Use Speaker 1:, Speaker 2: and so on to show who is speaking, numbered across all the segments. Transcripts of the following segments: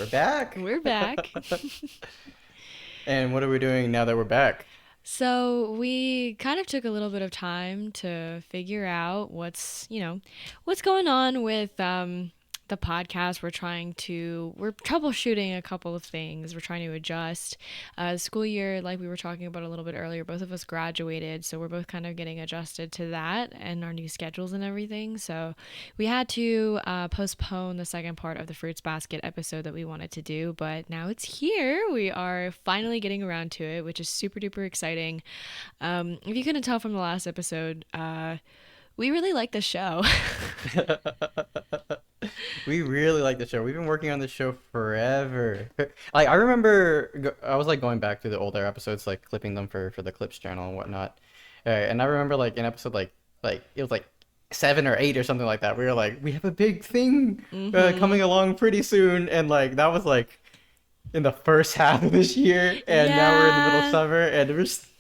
Speaker 1: We're back.
Speaker 2: We're back.
Speaker 1: And what are we doing now that we're back?
Speaker 2: So we kind of took a little bit of time to figure out what's going on with the podcast. We're troubleshooting a couple of things. We're trying to adjust. School year, like we were talking about a little bit earlier, both of us graduated, so we're both kind of getting adjusted to that and our new schedules and everything. So we had to postpone the second part of the Fruits Basket episode that we wanted to do, but now it's here. We are finally getting around to it, which is super duper exciting. If you couldn't tell from the last episode, we really like the show.
Speaker 1: We really like the show. We've been working on this show forever. Like I remember, I was like going back through the older episodes, like clipping them for the Clips channel and whatnot. And I remember like an episode like it was like 7 or 8 or something like that. We were like, we have a big thing
Speaker 2: Mm-hmm.
Speaker 1: coming along pretty soon, and like that was like in the first half of this year, and now we're in the middle of
Speaker 2: Yeah.
Speaker 1: summer, and we're still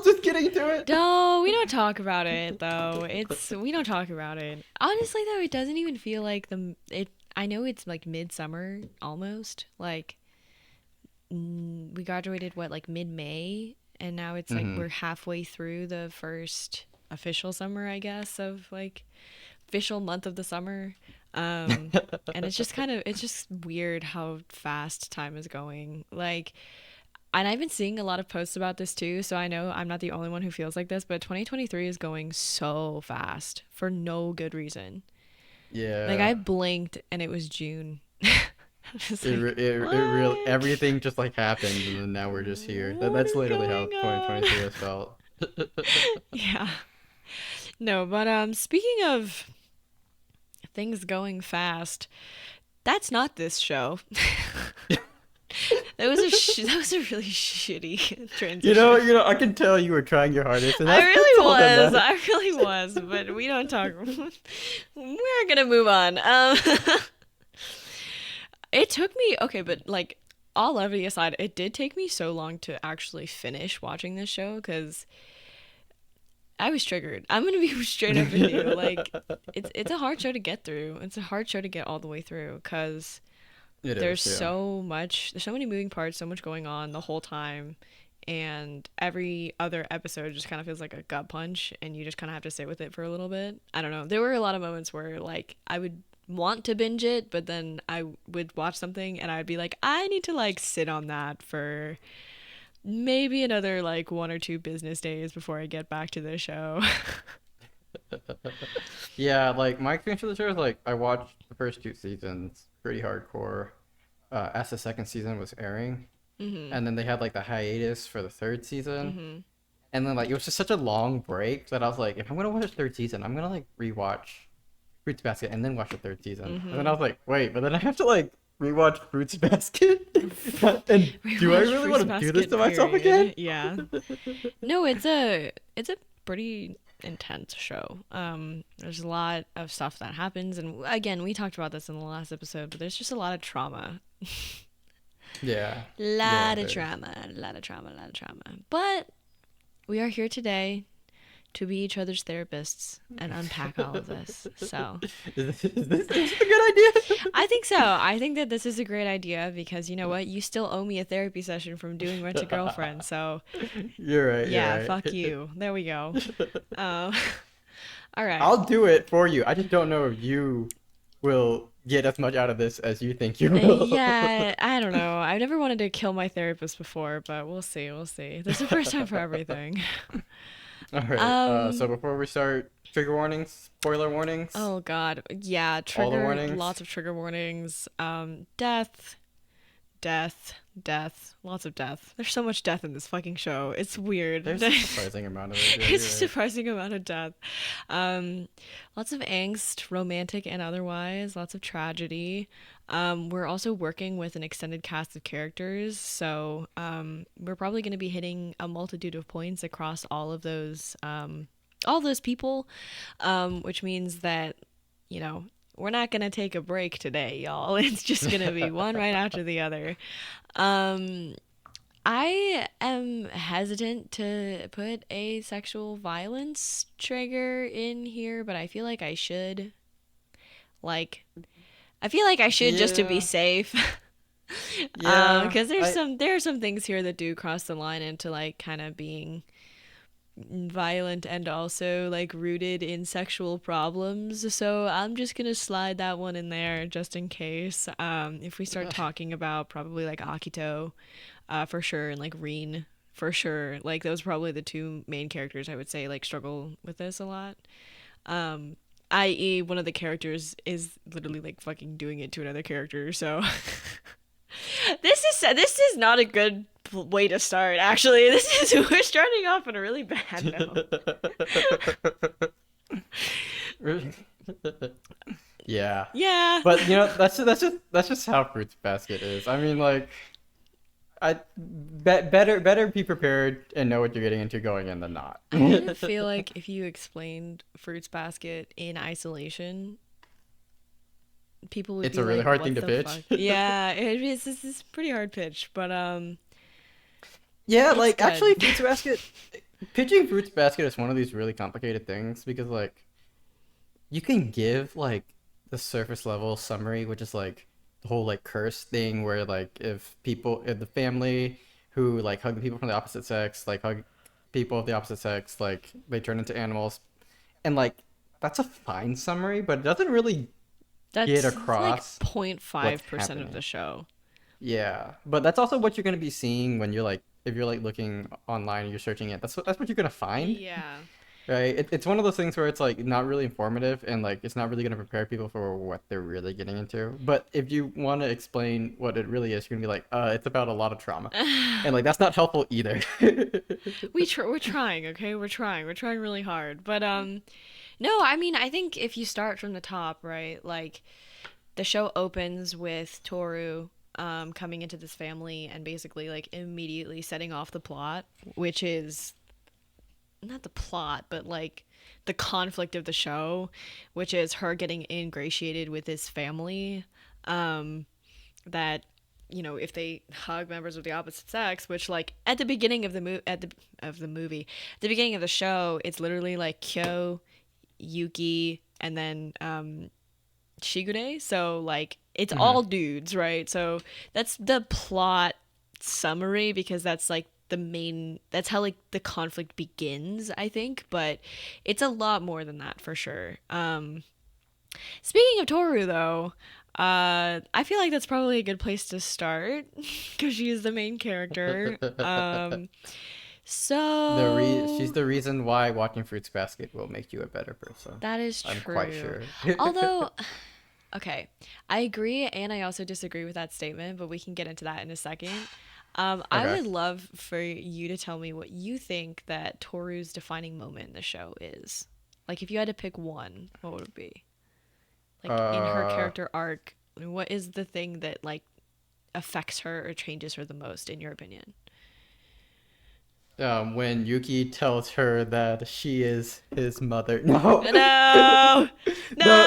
Speaker 1: just getting to it.
Speaker 2: No, we don't talk about it though. We don't talk about it. Honestly though, it doesn't even feel like the it I know it's like midsummer almost. Like we graduated like mid-May, and now it's like
Speaker 1: Hmm.
Speaker 2: we're halfway through the first official summer, I guess, of like official month of the summer. And it's just weird how fast time is going. Like, and I've been seeing a lot of posts about this too, so I know I'm not the only one who feels like this, but 2023 is going so fast for no good reason. Like,
Speaker 1: Yeah.
Speaker 2: I blinked and it was June. I was like,
Speaker 1: It really
Speaker 2: what?
Speaker 1: everything just like happened, and then now we're just here.
Speaker 2: What
Speaker 1: That's
Speaker 2: is
Speaker 1: literally how
Speaker 2: going on?
Speaker 1: 2023 has felt.
Speaker 2: Yeah. No, but speaking of things going fast, that's not this show. That was a really shitty transition.
Speaker 1: I can tell you were trying your hardest, and
Speaker 2: I
Speaker 1: that's
Speaker 2: really
Speaker 1: all that
Speaker 2: was.
Speaker 1: matters.
Speaker 2: I really was, but we don't talk. We're gonna move on. It took me okay, but like all levity aside, it did take me so long to actually finish watching this show because I was triggered. I'm gonna be straight up with you. Like, it's a hard show to get through. It's a hard show to get all the way through because
Speaker 1: It is, yeah.
Speaker 2: there's so many moving parts, so much going on the whole time, and every other episode just kind of feels like a gut punch, and you just kind of have to sit with it for a little bit. I don't know. There were a lot of moments where like I would want to binge it, but then I would watch something and I'd be like, I need to like sit on that for maybe another like 1 or 2 business days before I get back to the show.
Speaker 1: Yeah, like my experience with the show is like I watched the first 2 seasons pretty hardcore as the second season was airing,
Speaker 2: Mhm.
Speaker 1: and then they had like the hiatus for the third season.
Speaker 2: Mhm.
Speaker 1: And then like it was just such a long break that I was like, if I'm gonna watch a third season, I'm gonna like rewatch Fruits Basket and then watch the third season. And then I
Speaker 2: Mhm.
Speaker 1: was like, wait, but then I have to like rewatch Fruits Basket. And do I
Speaker 2: Rewatch
Speaker 1: really
Speaker 2: Fruits
Speaker 1: want to do this
Speaker 2: Basket.
Speaker 1: to myself again?
Speaker 2: Period. Yeah. No, it's a pretty intense show. There's a lot of stuff that happens, and again, we talked about this in the last episode, but there's just a lot of trauma.
Speaker 1: Yeah. Yeah,
Speaker 2: Lot of
Speaker 1: there is.
Speaker 2: trauma, lot of trauma, lot of trauma. But we are here today to be each other's therapists and unpack all of this. So
Speaker 1: Is this a good idea?
Speaker 2: I think so. I think that this is a great idea because you know what? You still owe me a therapy session from doing Rent a Girlfriend. So
Speaker 1: You're right, you're
Speaker 2: yeah,
Speaker 1: right.
Speaker 2: fuck you. There we go. Um, all right.
Speaker 1: I'll do it for you. I just don't know if you will get as much out of this as you think you will.
Speaker 2: Yeah, I don't know. I've never wanted to kill my therapist before, but we'll see. We'll see. There's a first time for everything.
Speaker 1: All right. So
Speaker 2: Um.
Speaker 1: before we start, trigger warnings, spoiler warnings,
Speaker 2: Oh God. Yeah.
Speaker 1: all the
Speaker 2: Trigger.
Speaker 1: warnings.
Speaker 2: Lots of trigger warnings. Death. Death. Death. Lots of death. There's so much death in this fucking show. It's weird.
Speaker 1: There's a surprising amount of it. Yeah,
Speaker 2: It's a
Speaker 1: you're right.
Speaker 2: surprising amount of death. Um, Lots of angst, romantic and otherwise. Lots of tragedy. We're also working with an extended cast of characters, so we're probably going to be hitting a multitude of points across all those people, which means that you know we're not going to take a break today, y'all. It's just going to be one right after the other. Um, I am hesitant to put a sexual violence trigger in here, but I feel like I should. Like, I feel like I should just to be
Speaker 1: Yeah.
Speaker 2: safe.
Speaker 1: Yeah,
Speaker 2: Because
Speaker 1: I
Speaker 2: there are some things here that do cross the line into like kind of being violent and also like rooted in sexual problems. So I'm just gonna slide that one in there just in case. If we start talking about probably like Akito, for sure, and like Reen for sure. Like those are probably the two main characters I would say like struggle with this a lot. Um, i.e., one of the characters is literally like fucking doing it to another character. So this is not a good way to start. Actually, this is we're starting off on a really bad note.
Speaker 1: yeah.
Speaker 2: Yeah.
Speaker 1: But that's just how Fruits Basket is. I mean, like, better be prepared and know what you're getting into going in than not.
Speaker 2: I kind of feel like if you explained Fruits Basket in isolation, people would
Speaker 1: It's
Speaker 2: be
Speaker 1: a really
Speaker 2: like,
Speaker 1: hard thing
Speaker 2: "What
Speaker 1: to
Speaker 2: the
Speaker 1: pitch.
Speaker 2: fuck?" Yeah, this is pretty hard pitch, but
Speaker 1: Yeah,
Speaker 2: it's
Speaker 1: like actually,
Speaker 2: good.
Speaker 1: Fruits Basket, pitching Fruits Basket is one of these really complicated things because like you can give like the surface level summary, which is like the whole like curse thing where like if the family who like hug the people from the opposite sex like hug people of the opposite sex like they turn into animals and like that's a fine summary, but it doesn't really get
Speaker 2: That's like
Speaker 1: across what's
Speaker 2: 0.5% of
Speaker 1: happening.
Speaker 2: the show.
Speaker 1: Yeah, but that's also what you're gonna be seeing when you're like if you're like looking online and you're searching it. That's what you're gonna find,
Speaker 2: Yeah.
Speaker 1: right? It's one of those things where it's like not really informative and like it's not really gonna prepare people for what they're really getting into. But if you want to explain what it really is, you're gonna be like, it's about a lot of trauma, and like that's not helpful either.
Speaker 2: We're trying, okay? We're trying really hard. But no, I mean, I think if you start from the top, right? Like the show opens with Toru coming into this family and basically like immediately setting off the plot, which is not the plot, but like the conflict of the show, which is her getting ingratiated with this family. Um, that if they hug members of the opposite sex, which like at the beginning of the movie, at the beginning of the show, it's literally like Kyo, Yuki, and then Shigure. So like it's
Speaker 1: Hmm.
Speaker 2: all dudes, right? So that's the plot summary because that's like that's how like the conflict begins, I think, but it's a lot more than that for sure. Speaking of Toru though, I feel like that's probably a good place to start because she is the main character.
Speaker 1: She's
Speaker 2: So
Speaker 1: the reason why watching Fruits Basket will make you a better person.
Speaker 2: that is
Speaker 1: I'm quite
Speaker 2: true.
Speaker 1: sure.
Speaker 2: Although, okay, I agree and I also disagree with that statement, but we can get into that in a second. I
Speaker 1: Okay.
Speaker 2: would love for you to tell me what you think that Toru's defining moment in the show is. Like, if you had to pick one, what would it be? Like, in her
Speaker 1: Uh,
Speaker 2: character arc, what is the thing that, like, affects her or changes her the most, in your opinion?
Speaker 1: when Yuki tells her that she is his mother. No.
Speaker 2: No!
Speaker 1: No,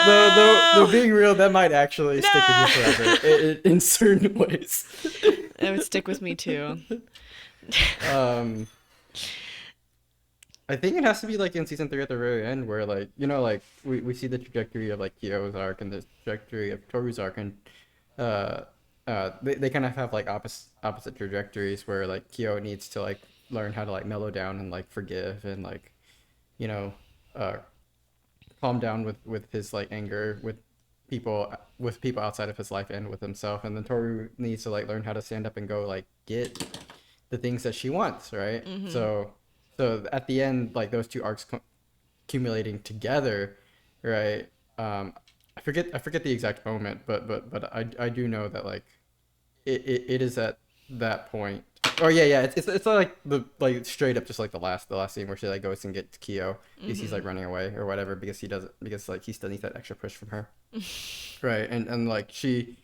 Speaker 2: No!
Speaker 1: being real, that might actually stick with you
Speaker 2: No!
Speaker 1: forever in certain ways.
Speaker 2: It would stick with me too.
Speaker 1: um, I think it has to be like in season 3 at the very end, where like like we see the trajectory of like Kyo's arc and the trajectory of Toru's arc, and uh, they kind of have like opposite trajectories, where like Kyo needs to like learn how to like mellow down and like forgive and like you know uh calm down with his like anger with people outside of his life and with himself, and then Toru needs to like learn how to stand up and go like get the things that she wants, right?
Speaker 2: Mm-hmm.
Speaker 1: So at the end, like those two arcs accumulating together, right? um I forget the exact moment, but I do know that like it is at that point. Oh yeah, it's like the like straight up just like the last scene where she like goes and gets Kyo because he's
Speaker 2: Mm-hmm.
Speaker 1: like running away or whatever because he doesn't because like he still needs that extra push from her, right? And like she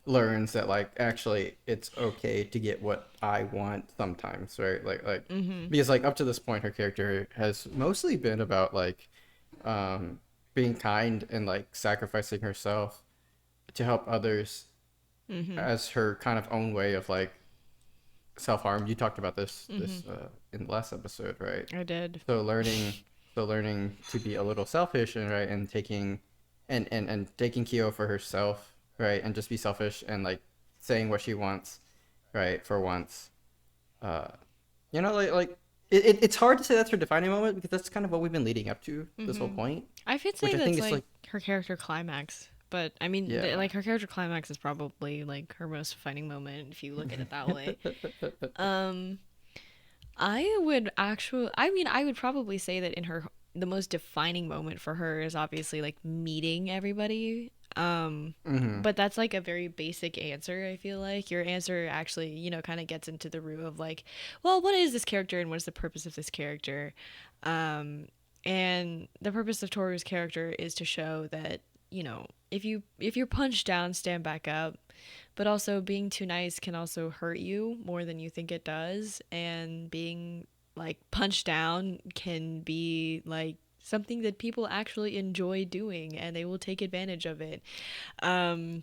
Speaker 1: learns that like actually it's okay to get what I want sometimes, right? Like
Speaker 2: Mm-hmm.
Speaker 1: because like up to this point her character has mostly been about like um being kind and like sacrificing herself to help others
Speaker 2: Mm-hmm.
Speaker 1: as her kind of own way of like self-harm. You talked about this
Speaker 2: Mm-hmm.
Speaker 1: in the last episode, right?
Speaker 2: I did.
Speaker 1: So learning to be a little selfish and right and taking and taking Kyo for herself, right? And just be selfish and like saying what she wants, right? For once, uh, it's hard to say that's her defining moment because that's kind of what we've been leading up to this whole point,
Speaker 2: I could
Speaker 1: which
Speaker 2: say
Speaker 1: I think
Speaker 2: that's
Speaker 1: is
Speaker 2: like
Speaker 1: like,
Speaker 2: her character climax. But I mean,
Speaker 1: yeah.
Speaker 2: like her character climax is probably like her most defining moment if you look at it that way. Um, I mean, I would probably say that in her, the most defining moment for her is obviously like meeting everybody.
Speaker 1: Hmm.
Speaker 2: But that's like a very basic answer, I feel like. Your answer actually, kind of gets into the root of like, well, what is this character and what is the purpose of this character? Um, and the purpose of Toru's character is to show that, if you're punched down, stand back up, but also being too nice can also hurt you more than you think it does, and being like punched down can be like something that people actually enjoy doing and they will take advantage of it. um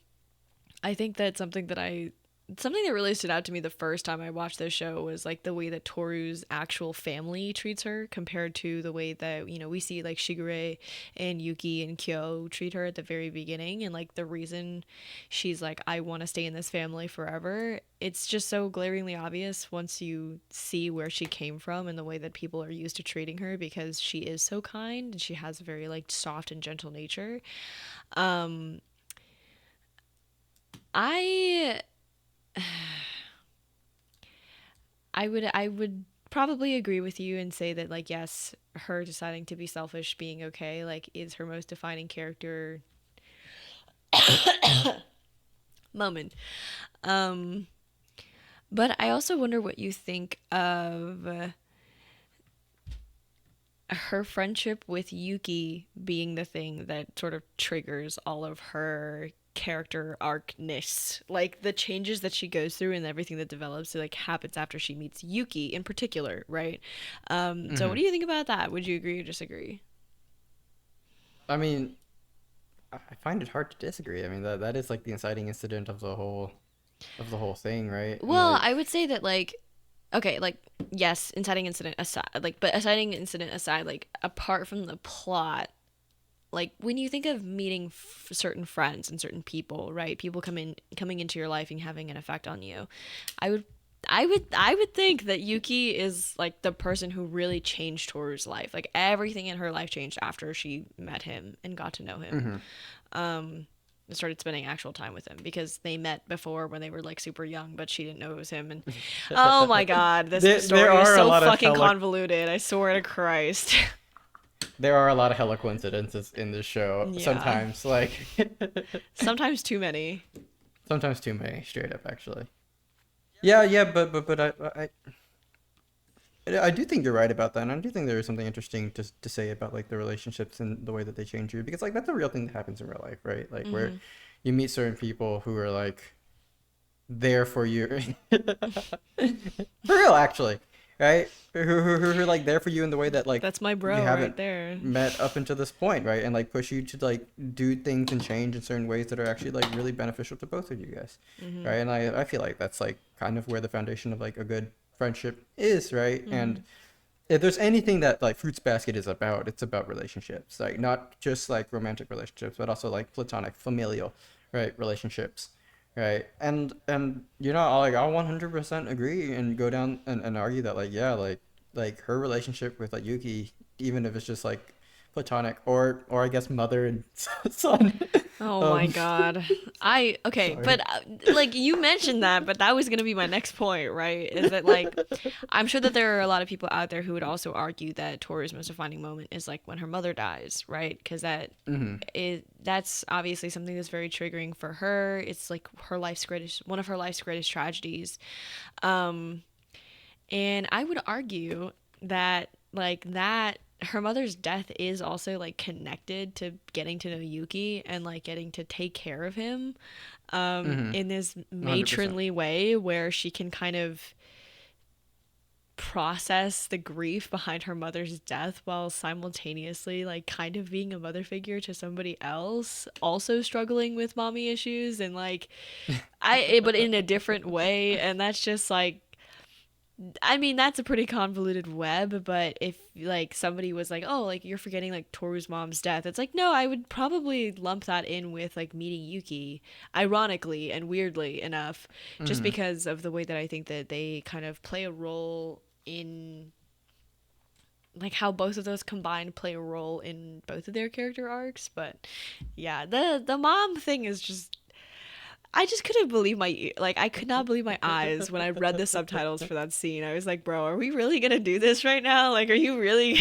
Speaker 2: I think that something that really stood out to me the first time I watched this show was like the way that Toru's actual family treats her compared to the way that, we see like Shigure and Yuki and Kyo treat her at the very beginning, and like the reason she's like, I want to stay in this family forever. It's just so glaringly obvious once you see where she came from and the way that people are used to treating her, because she is so kind and she has a very like soft and gentle nature. Um I I would probably agree with you and say that like yes, her deciding to be selfish, being okay, like is her most defining character moment. Um but I also wonder what you think of her friendship with Yuki being the thing that sort of triggers all of her character arcness, like the changes that she goes through and everything that develops, like happens after she meets Yuki in particular, right? So what
Speaker 1: Hmm.
Speaker 2: do you think about that? Would you agree or disagree?
Speaker 1: I mean, I find it hard to disagree. I mean, that is like the inciting incident of the whole thing, right? And
Speaker 2: Well, I
Speaker 1: like,
Speaker 2: would say that like, okay, like yes, inciting incident aside, like apart from the plot, like when you think of meeting certain friends and certain people, right? People coming into your life and having an effect on you. I would I would think that Yuki is like the person who really changed Toru's life. Like everything in her life changed after she met him and got to know him.
Speaker 1: hmm.
Speaker 2: Um and started spending actual time with him, because they met before when they were like super young, but she didn't know it was him. And oh my god, this
Speaker 1: There
Speaker 2: story is
Speaker 1: are a
Speaker 2: so
Speaker 1: lot of
Speaker 2: fucking convoluted. I swear to Christ.
Speaker 1: there are a lot of hella coincidences in this show.
Speaker 2: Yeah.
Speaker 1: Sometimes, like,
Speaker 2: Sometimes too many.
Speaker 1: sometimes too many, straight up, actually. Yeah, yeah, but I do think you're right about that, and I do think there is something interesting to say about like the relationships and the way that they change you, because like that's a real thing that happens in real life, right? Like where
Speaker 2: Mm-hmm.
Speaker 1: you meet certain people who are like there for you, for real, actually, right? Who are like there for you in the way that like
Speaker 2: That's my
Speaker 1: you
Speaker 2: bro right
Speaker 1: haven't
Speaker 2: there.
Speaker 1: met up until this point, right? And like push you to like do things and change in certain ways that are actually like really beneficial to both of you guys,
Speaker 2: Mm-hmm.
Speaker 1: right? And I feel like that's like kind of where the foundation of like a good friendship is, right?
Speaker 2: Mm-hmm.
Speaker 1: And if there's anything that like Fruits Basket is about, it's about relationships, like not just like romantic relationships, but also like platonic, familial, right, relationships, right? And I'll 100% agree and go down and argue that like yeah, like her relationship with like Yuki, even if it's just like platonic or I guess mother and son,
Speaker 2: Oh my
Speaker 1: um,
Speaker 2: god. Okay,
Speaker 1: sorry.
Speaker 2: but like you mentioned that, but that was going to be my next point, right? Is that like I'm sure that there are a lot of people out there who would also argue that Tori's most defining moment is like when her mother dies, right? Because
Speaker 1: Hmm.
Speaker 2: that's obviously something that's very triggering for her. It's like one of her life's greatest tragedies. Um and I would argue that her mother's death is also like connected to getting to know Yuki and like getting to take care of him
Speaker 1: Hmm.
Speaker 2: in this
Speaker 1: 100%.
Speaker 2: matronly way where she can kind of process the grief behind her mother's death while simultaneously like kind of being a mother figure to somebody else also struggling with mommy issues, and like but in a different way. And that's just like I mean, that's a pretty convoluted web, but if like somebody was like, "Oh, like you're forgetting like Toru's mom's death," it's like, no, I would probably lump that in with like meeting Yuki, ironically and weirdly enough, just
Speaker 1: Hmm.
Speaker 2: because of the way that I think that they kind of play a role in like how both of those combined play a role in both of their character arcs. But yeah, the mom thing is just I just couldn't believe like I could not believe my eyes when I read the subtitles for that scene. I was like, "Bro, are we really going to do this right now? Like are you really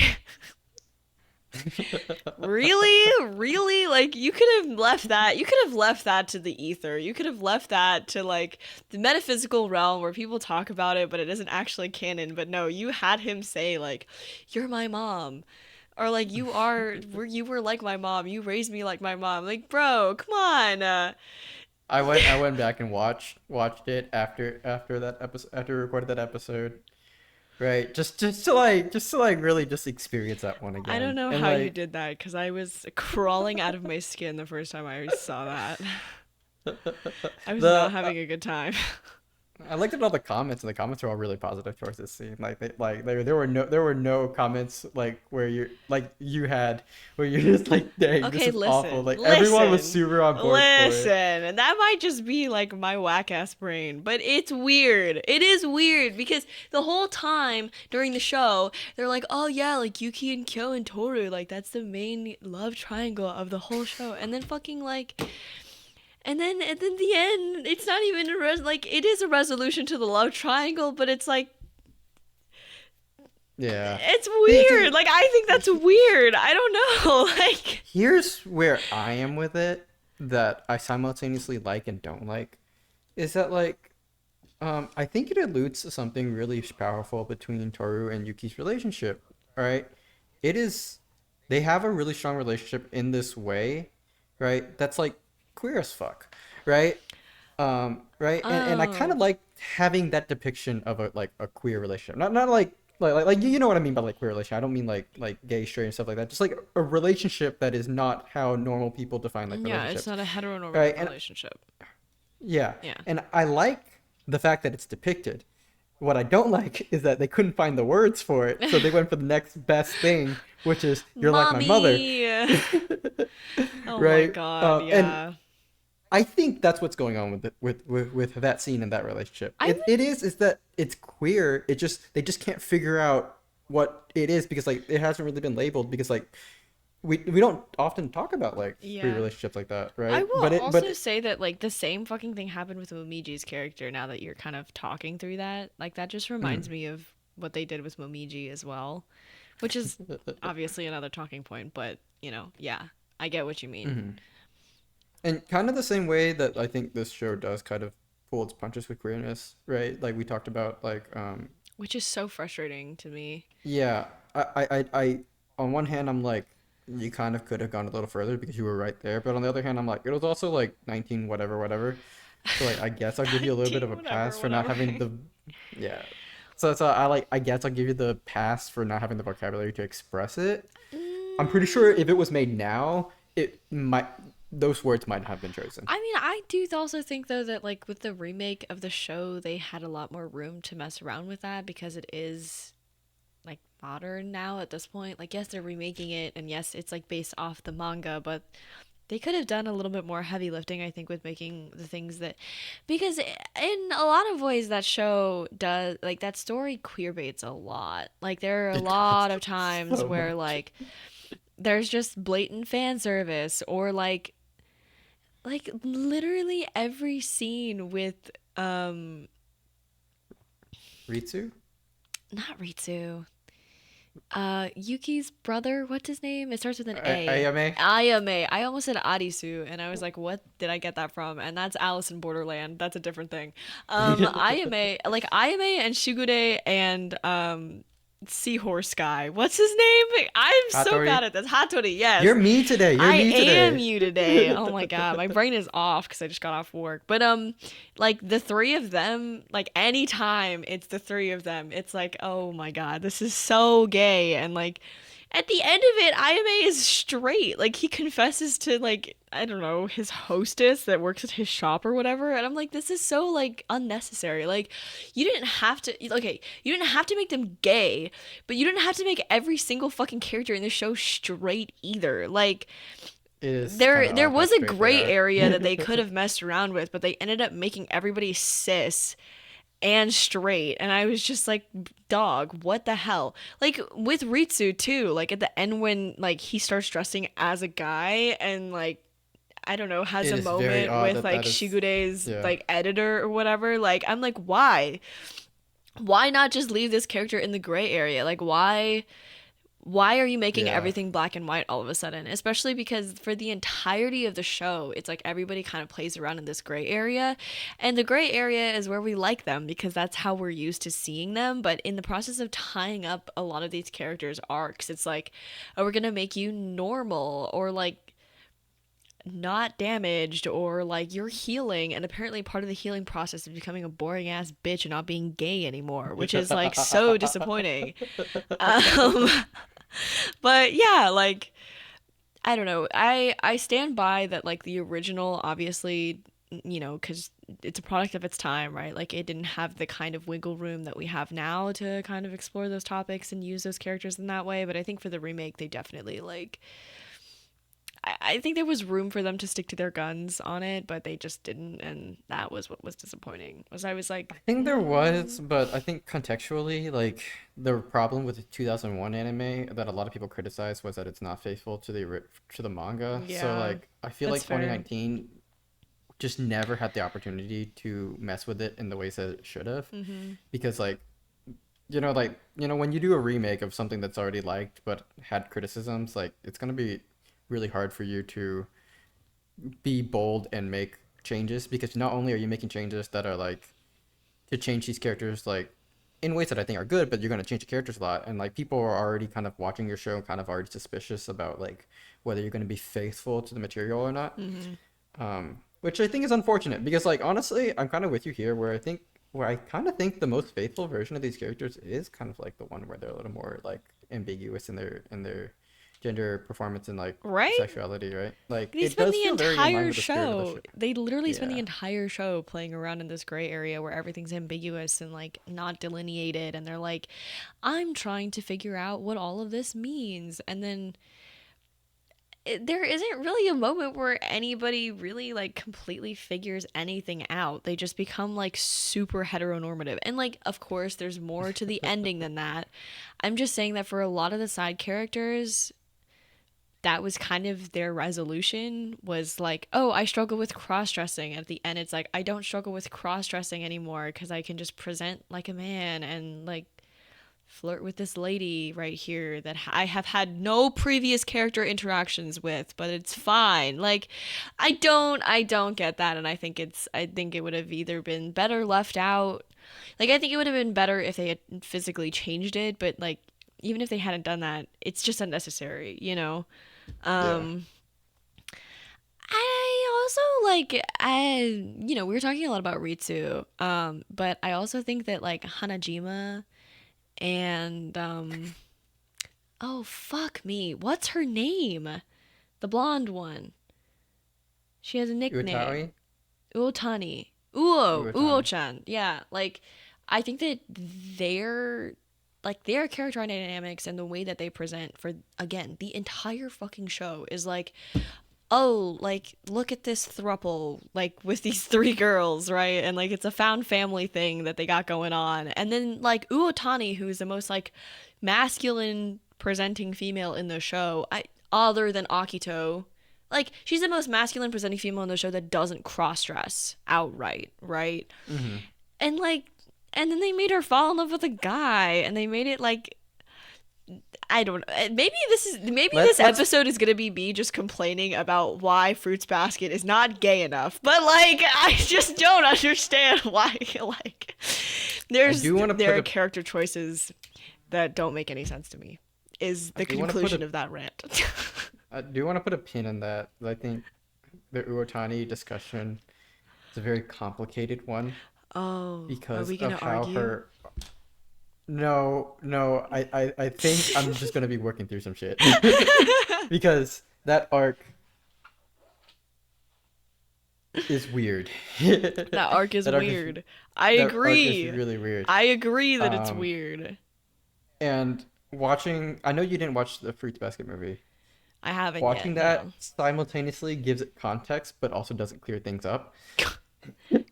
Speaker 2: really? Really? Like you could have left that. You could have left that to the ether. You could have left that to like the metaphysical realm where people talk about it but it isn't actually canon. But no, you had him say like, "You're my mom." Or like you were like my mom. You raised me like my mom. Like, bro, come on.
Speaker 1: I went back and watched it after that episode, after we recorded that episode, right? Just to like really just experience that one
Speaker 2: I don't
Speaker 1: again.
Speaker 2: know
Speaker 1: And
Speaker 2: how you
Speaker 1: like
Speaker 2: did that because I was crawling out of my skin the first time I saw that. I was not
Speaker 1: the
Speaker 2: having a good time.
Speaker 1: I looked at all the comments, and the comments were all really positive towards this scene. There were no comments like where you're like you had where you're just like, dang, this
Speaker 2: Okay,
Speaker 1: is awful.
Speaker 2: listen,
Speaker 1: Like everyone was
Speaker 2: listen,
Speaker 1: super on board for
Speaker 2: listen.
Speaker 1: it.
Speaker 2: And that might just be like my whack ass brain, but it's weird. It is weird because the whole time during the show, they're like, oh yeah, like Yuki and Kyo and Toru, like that's the main love triangle of the whole show. And then fucking like and then the end, it's not even like it is a resolution to the love triangle, but it's like
Speaker 1: Yeah.
Speaker 2: it's
Speaker 1: See,
Speaker 2: weird.
Speaker 1: see,
Speaker 2: Like I think that's weird. I don't know. Like
Speaker 1: here's where I am with it that I simultaneously like and don't like is that like I think it alludes to something really powerful between Toru and Yuki's relationship. Right? It is they have a really strong relationship in this way, right? That's like queer as fuck, right? Right? And I kind
Speaker 2: oh,
Speaker 1: of like having that depiction of a queer relationship. Not like you know what I mean by like queer relationship. I don't mean like gay, straight and stuff like that. Just like a relationship that is not how normal people define like
Speaker 2: yeah, it's
Speaker 1: relationships.
Speaker 2: not a
Speaker 1: Right?
Speaker 2: heteronormative
Speaker 1: And
Speaker 2: relationship.
Speaker 1: yeah,
Speaker 2: Yeah.
Speaker 1: and I like the fact that it's depicted. What I don't like is that they couldn't find the words for it, so they went for the next best thing, which is "You're like my mother,"
Speaker 2: Mommy. Oh my
Speaker 1: right?
Speaker 2: god,
Speaker 1: And
Speaker 2: yeah.
Speaker 1: I think that's what's going on with that scene and that relationship.
Speaker 2: I
Speaker 1: It is that it's queer. It just they just can't figure out what it is because like it hasn't really been labeled because like we don't often talk about like queer
Speaker 2: yeah.
Speaker 1: relationships like that,
Speaker 2: I
Speaker 1: right?
Speaker 2: will
Speaker 1: But it
Speaker 2: also
Speaker 1: but
Speaker 2: say that like the same fucking thing happened with Momiji's character now that you're kind of talking through that. Like that just reminds
Speaker 1: mm,
Speaker 2: me of what they did with Momiji as well, which is obviously another talking point, but yeah, I get what you mean.
Speaker 1: mhm. And kind of the same way that I think this show does kind of pull its punches with queerness, right? Like we talked about like
Speaker 2: Which is so frustrating to me.
Speaker 1: yeah, on one hand, I'm like, you kind of could have gone a little further because you were right there. But on the other hand, I'm like, it was also like 19 whatever, whatever. So like, I guess I'll give you a little bit
Speaker 2: 19
Speaker 1: of a
Speaker 2: whatever,
Speaker 1: pass for not
Speaker 2: whatever.
Speaker 1: having the, yeah. So I guess I'll give you the pass for not having the vocabulary to express it. I'm pretty sure if it was made now, it might, those words might have been chosen.
Speaker 2: I mean, I do also think though that like with the remake of the show, they had a lot more room to mess around with that because it is like modern now at this point. Like yes, they're remaking it and yes, it's like based off the manga, but they could have done a little bit more heavy lifting I think with making the things that because in a lot of ways that show does like that story queer baits a lot. Like there are a
Speaker 1: It does
Speaker 2: lot of times
Speaker 1: so
Speaker 2: where
Speaker 1: much.
Speaker 2: like there's just blatant fan service or like literally every scene with
Speaker 1: Ritsu?
Speaker 2: not Ritsu. Yuki's brother, what's his name? It starts with an A.
Speaker 1: Ayame?
Speaker 2: Ayame. I almost said Arisu, and I was like, what did I get that from? And that's Alice in Borderland. That's a different thing. Ayame, like Ayame and Shigure and Seahorse guy. What's his name? I'm so
Speaker 1: Hattori?
Speaker 2: bad at this. Hattori, yes.
Speaker 1: You're me today. You're
Speaker 2: I
Speaker 1: me
Speaker 2: am
Speaker 1: today.
Speaker 2: you today. Oh my god, my brain is off because I just got off work. But like the three of them, like anytime it's the three of them, it's like, oh my god, this is so gay and like at the end of it, Ayame is straight. Like he confesses to like I don't know his hostess that works at his shop or whatever, and I'm like, this is so like unnecessary. Like you didn't have to. Okay, you didn't have to make them gay, but you didn't have to make every single fucking character in the show straight either. Like
Speaker 1: It is kind
Speaker 2: there
Speaker 1: of
Speaker 2: there
Speaker 1: odd how
Speaker 2: was a
Speaker 1: straight they
Speaker 2: gray
Speaker 1: are.
Speaker 2: area that they could have messed around with, but they ended up making everybody cis and straight, and I was just like, dog, what the hell? Like with Ritsu too, like at the end when like he starts dressing as a guy and like I don't know, has
Speaker 1: It
Speaker 2: a
Speaker 1: is very
Speaker 2: moment
Speaker 1: odd
Speaker 2: with
Speaker 1: that
Speaker 2: like
Speaker 1: that is,
Speaker 2: Shigure's
Speaker 1: yeah,
Speaker 2: like editor or whatever, like I'm like, why not just leave this character in the gray area? Like why are you making
Speaker 1: yeah.
Speaker 2: everything black and white all of a sudden? Especially because for the entirety of the show, it's like everybody kind of plays around in this gray area. And the gray area is where we like them because that's how we're used to seeing them. But in the process of tying up a lot of these characters' arcs, it's like, oh, we're going to make you normal or like not damaged or like you're healing, and apparently part of the healing process is becoming a boring ass bitch and not being gay anymore, which is like so disappointing. um but yeah, like I don't know. I stand by that like the original obviously, cuz it's a product of its time, right? Like it didn't have the kind of wiggle room that we have now to kind of explore those topics and use those characters in that way, but I think for the remake they definitely like I think there was room for them to stick to their guns on it, but they just didn't, and that was what was disappointing. Was I was like,
Speaker 1: I think there was, but I think contextually, like the problem with the 2001 anime that a lot of people criticize was that it's not faithful to to the manga. So
Speaker 2: yeah,
Speaker 1: like I feel like
Speaker 2: that's fair.
Speaker 1: 2019 just never had the opportunity to mess with it in the ways that it should have,
Speaker 2: Mm-hmm.
Speaker 1: because when you do a remake of something that's already liked but had criticisms, like it's gonna be really hard for you to be bold and make changes, because not only are you making changes that are like to change these characters like in ways that I think are good, but you're going to change the characters a lot, and like people are already kind of watching your show kind of already suspicious about like whether you're going to be faithful to the material or not.
Speaker 2: Mm-hmm.
Speaker 1: Which I think is unfortunate, because like honestly I'm kind of with you here, where I kind of think the most faithful version of these characters is kind of like the one where they're a little more like ambiguous in their gender performance and like
Speaker 2: Right?
Speaker 1: sexuality, right? Like
Speaker 2: They
Speaker 1: it
Speaker 2: spend
Speaker 1: does
Speaker 2: the
Speaker 1: feel very in line
Speaker 2: entire
Speaker 1: with the spirit of the
Speaker 2: show.
Speaker 1: show.
Speaker 2: They literally spend the
Speaker 1: Yeah.
Speaker 2: entire show playing around in this gray area where everything's ambiguous and like not delineated, and they're like, I'm trying to figure out what all of this means, and then there isn't really a moment where anybody really like completely figures anything out. They just become like super heteronormative. And like of course there's more to the ending than that. I'm just saying that for a lot of the side characters, that was kind of their resolution was like, "Oh, I struggle with cross-dressing." At the end it's like, "I don't struggle with cross-dressing anymore cuz I can just present like a man and like flirt with this lady right here that I have had no previous character interactions with, but it's fine." Like I don't get that, and I think it would have either been better left out. Like I think it would have been better if they had physically changed it, but like even if they hadn't done that, it's just unnecessary, you know.
Speaker 1: Yeah.
Speaker 2: Um I also like we were talking a lot about Ritsu, but I also think that like Hanajima and oh fuck me, what's her name? The blonde one. She has a nickname.
Speaker 1: Utari?
Speaker 2: Uotani.
Speaker 1: Uotani.
Speaker 2: Uo-chan. Yeah, like I think that their their character dynamics and the way that they present for again the entire fucking show is like, oh, like look at this thruple like with these three girls, right? And like it's a found family thing that they got going on. And then like Uotani, who's the most like masculine presenting female in the show, I other than Akito, like she's the most masculine presenting female in the show that doesn't cross dress outright, right?
Speaker 1: Mm-hmm.
Speaker 2: And like and then they made her fall in love with a guy, and they made it like I don't know. Maybe this
Speaker 1: Let's
Speaker 2: episode is gonna be me just complaining about why Fruits Basket is not gay enough. But like I just don't understand why like
Speaker 1: I do want to
Speaker 2: there
Speaker 1: put
Speaker 2: are
Speaker 1: a
Speaker 2: character choices that don't make any sense to me. Is
Speaker 1: I
Speaker 2: the
Speaker 1: do want to put
Speaker 2: conclusion
Speaker 1: a
Speaker 2: of that rant.
Speaker 1: I do want to put a pin in that. I think the Uotani discussion is a very complicated one
Speaker 2: Oh, are
Speaker 1: because
Speaker 2: we
Speaker 1: of
Speaker 2: gonna
Speaker 1: how
Speaker 2: argue?
Speaker 1: no. I think I'm just gonna be working through some shit because that arc is weird.
Speaker 2: That arc is
Speaker 1: That arc is
Speaker 2: weird. I
Speaker 1: that arc is
Speaker 2: agree.
Speaker 1: really weird.
Speaker 2: I agree that it's
Speaker 1: Um,
Speaker 2: weird.
Speaker 1: and watching, I know you didn't watch the Fruits Basket movie.
Speaker 2: I haven't
Speaker 1: Watching
Speaker 2: yet,
Speaker 1: that
Speaker 2: no.
Speaker 1: simultaneously gives it context, but also doesn't clear things up.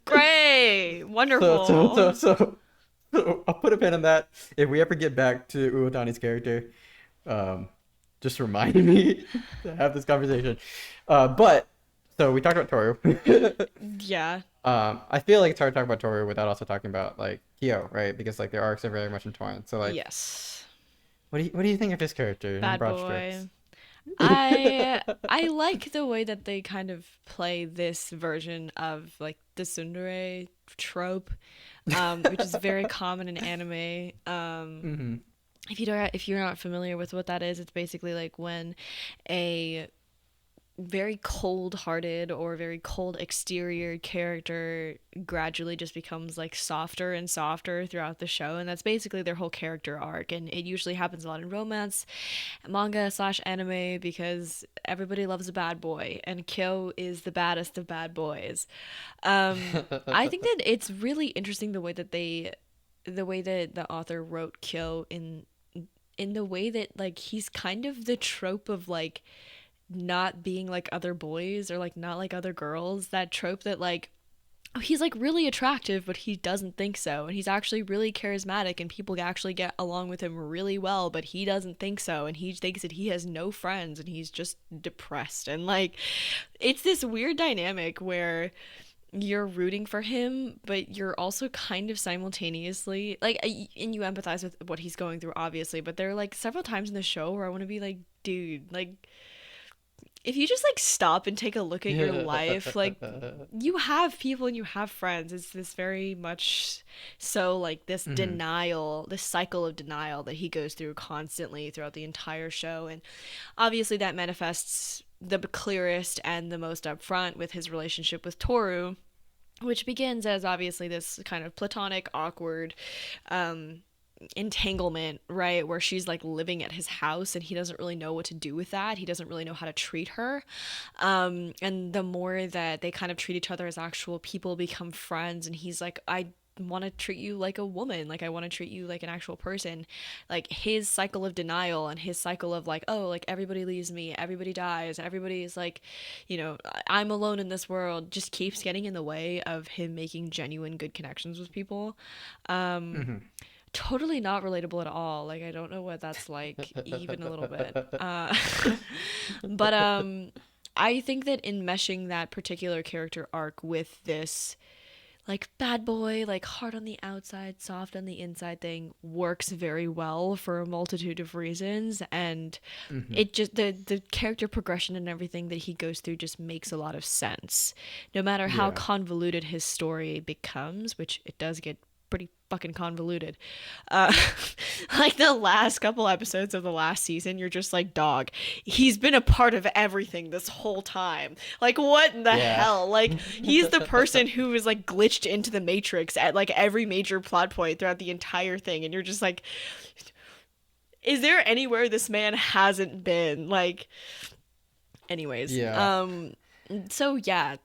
Speaker 2: Great!
Speaker 1: So, so, so,
Speaker 2: Wonderful.
Speaker 1: so, so I'll put a pin on that. If we ever get back to Uotani's character, um, just remind me to have this conversation. But so we talked about Toru.
Speaker 2: Yeah.
Speaker 1: I feel like it's hard to talk about Toru without also talking about like Kyo, right? Because like their arcs are very much entwined. So like,
Speaker 2: Yes.
Speaker 1: what do you think of his character in
Speaker 2: Bad
Speaker 1: broad strokes?
Speaker 2: boy. I like the way that they kind of play this version of like the tsundere trope, which is very common in anime.
Speaker 1: Hmm.
Speaker 2: If you're not familiar with what that is, it's basically like when a very cold-hearted or very cold exterior character gradually just becomes like softer and softer throughout the show, and that's basically their whole character arc. And it usually happens a lot in romance manga slash anime because everybody loves a bad boy, and Kyo is the baddest of bad boys. I think that it's really interesting the way that the author wrote Kyo in the way that like he's kind of the trope of like not being like other boys or like not like other girls. That trope that like, oh, he's like really attractive, but he doesn't think so. And he's actually really charismatic and people actually get along with him really well, but he doesn't think so. And he thinks that he has no friends and he's just depressed. And like, it's this weird dynamic where you're rooting for him, but you're also kind of simultaneously like, and you empathize with what he's going through, obviously. But there are like several times in the show where I want to be like, dude, like, if you just like stop and take a look at your life, like you have people and you have friends. It's this very much so like this
Speaker 1: Hmm.
Speaker 2: denial, this cycle of denial that he goes through constantly throughout the entire show. And obviously that manifests the clearest and the most upfront with his relationship with Toru, which begins as obviously this kind of platonic, awkward entanglement, right? Where she's like living at his house and he doesn't really know what to do with that. He doesn't really know how to treat her. And the more that they kind of treat each other as actual people, become friends, and he's like, I want to treat you like a woman, like I want to treat you like an actual person. Like his cycle of denial and his cycle of like, oh, like everybody leaves me, everybody dies, everybody's like, I'm alone in this world, just keeps getting in the way of him making genuine good connections with people.
Speaker 1: Hmm.
Speaker 2: Totally not relatable at all. Like I don't know what that's like even a little bit. But I think that in meshing that particular character arc with this like bad boy, like hard on the outside, soft on the inside thing works very well for a multitude of reasons. And
Speaker 1: Hmm.
Speaker 2: it just the character progression and everything that he goes through just makes a lot of sense. No matter how
Speaker 1: Yeah.
Speaker 2: convoluted his story becomes, which it does get pretty fucking convoluted. Uh, like the last couple episodes of the last season, you're just like, dog, he's been a part of everything this whole time. Like, what in the
Speaker 1: Yeah.
Speaker 2: hell? Like, he's the person who is like glitched into the Matrix at like every major plot point throughout the entire thing. And you're just like, is there anywhere this man hasn't been? Like, anyways,
Speaker 1: Yeah.
Speaker 2: so yeah,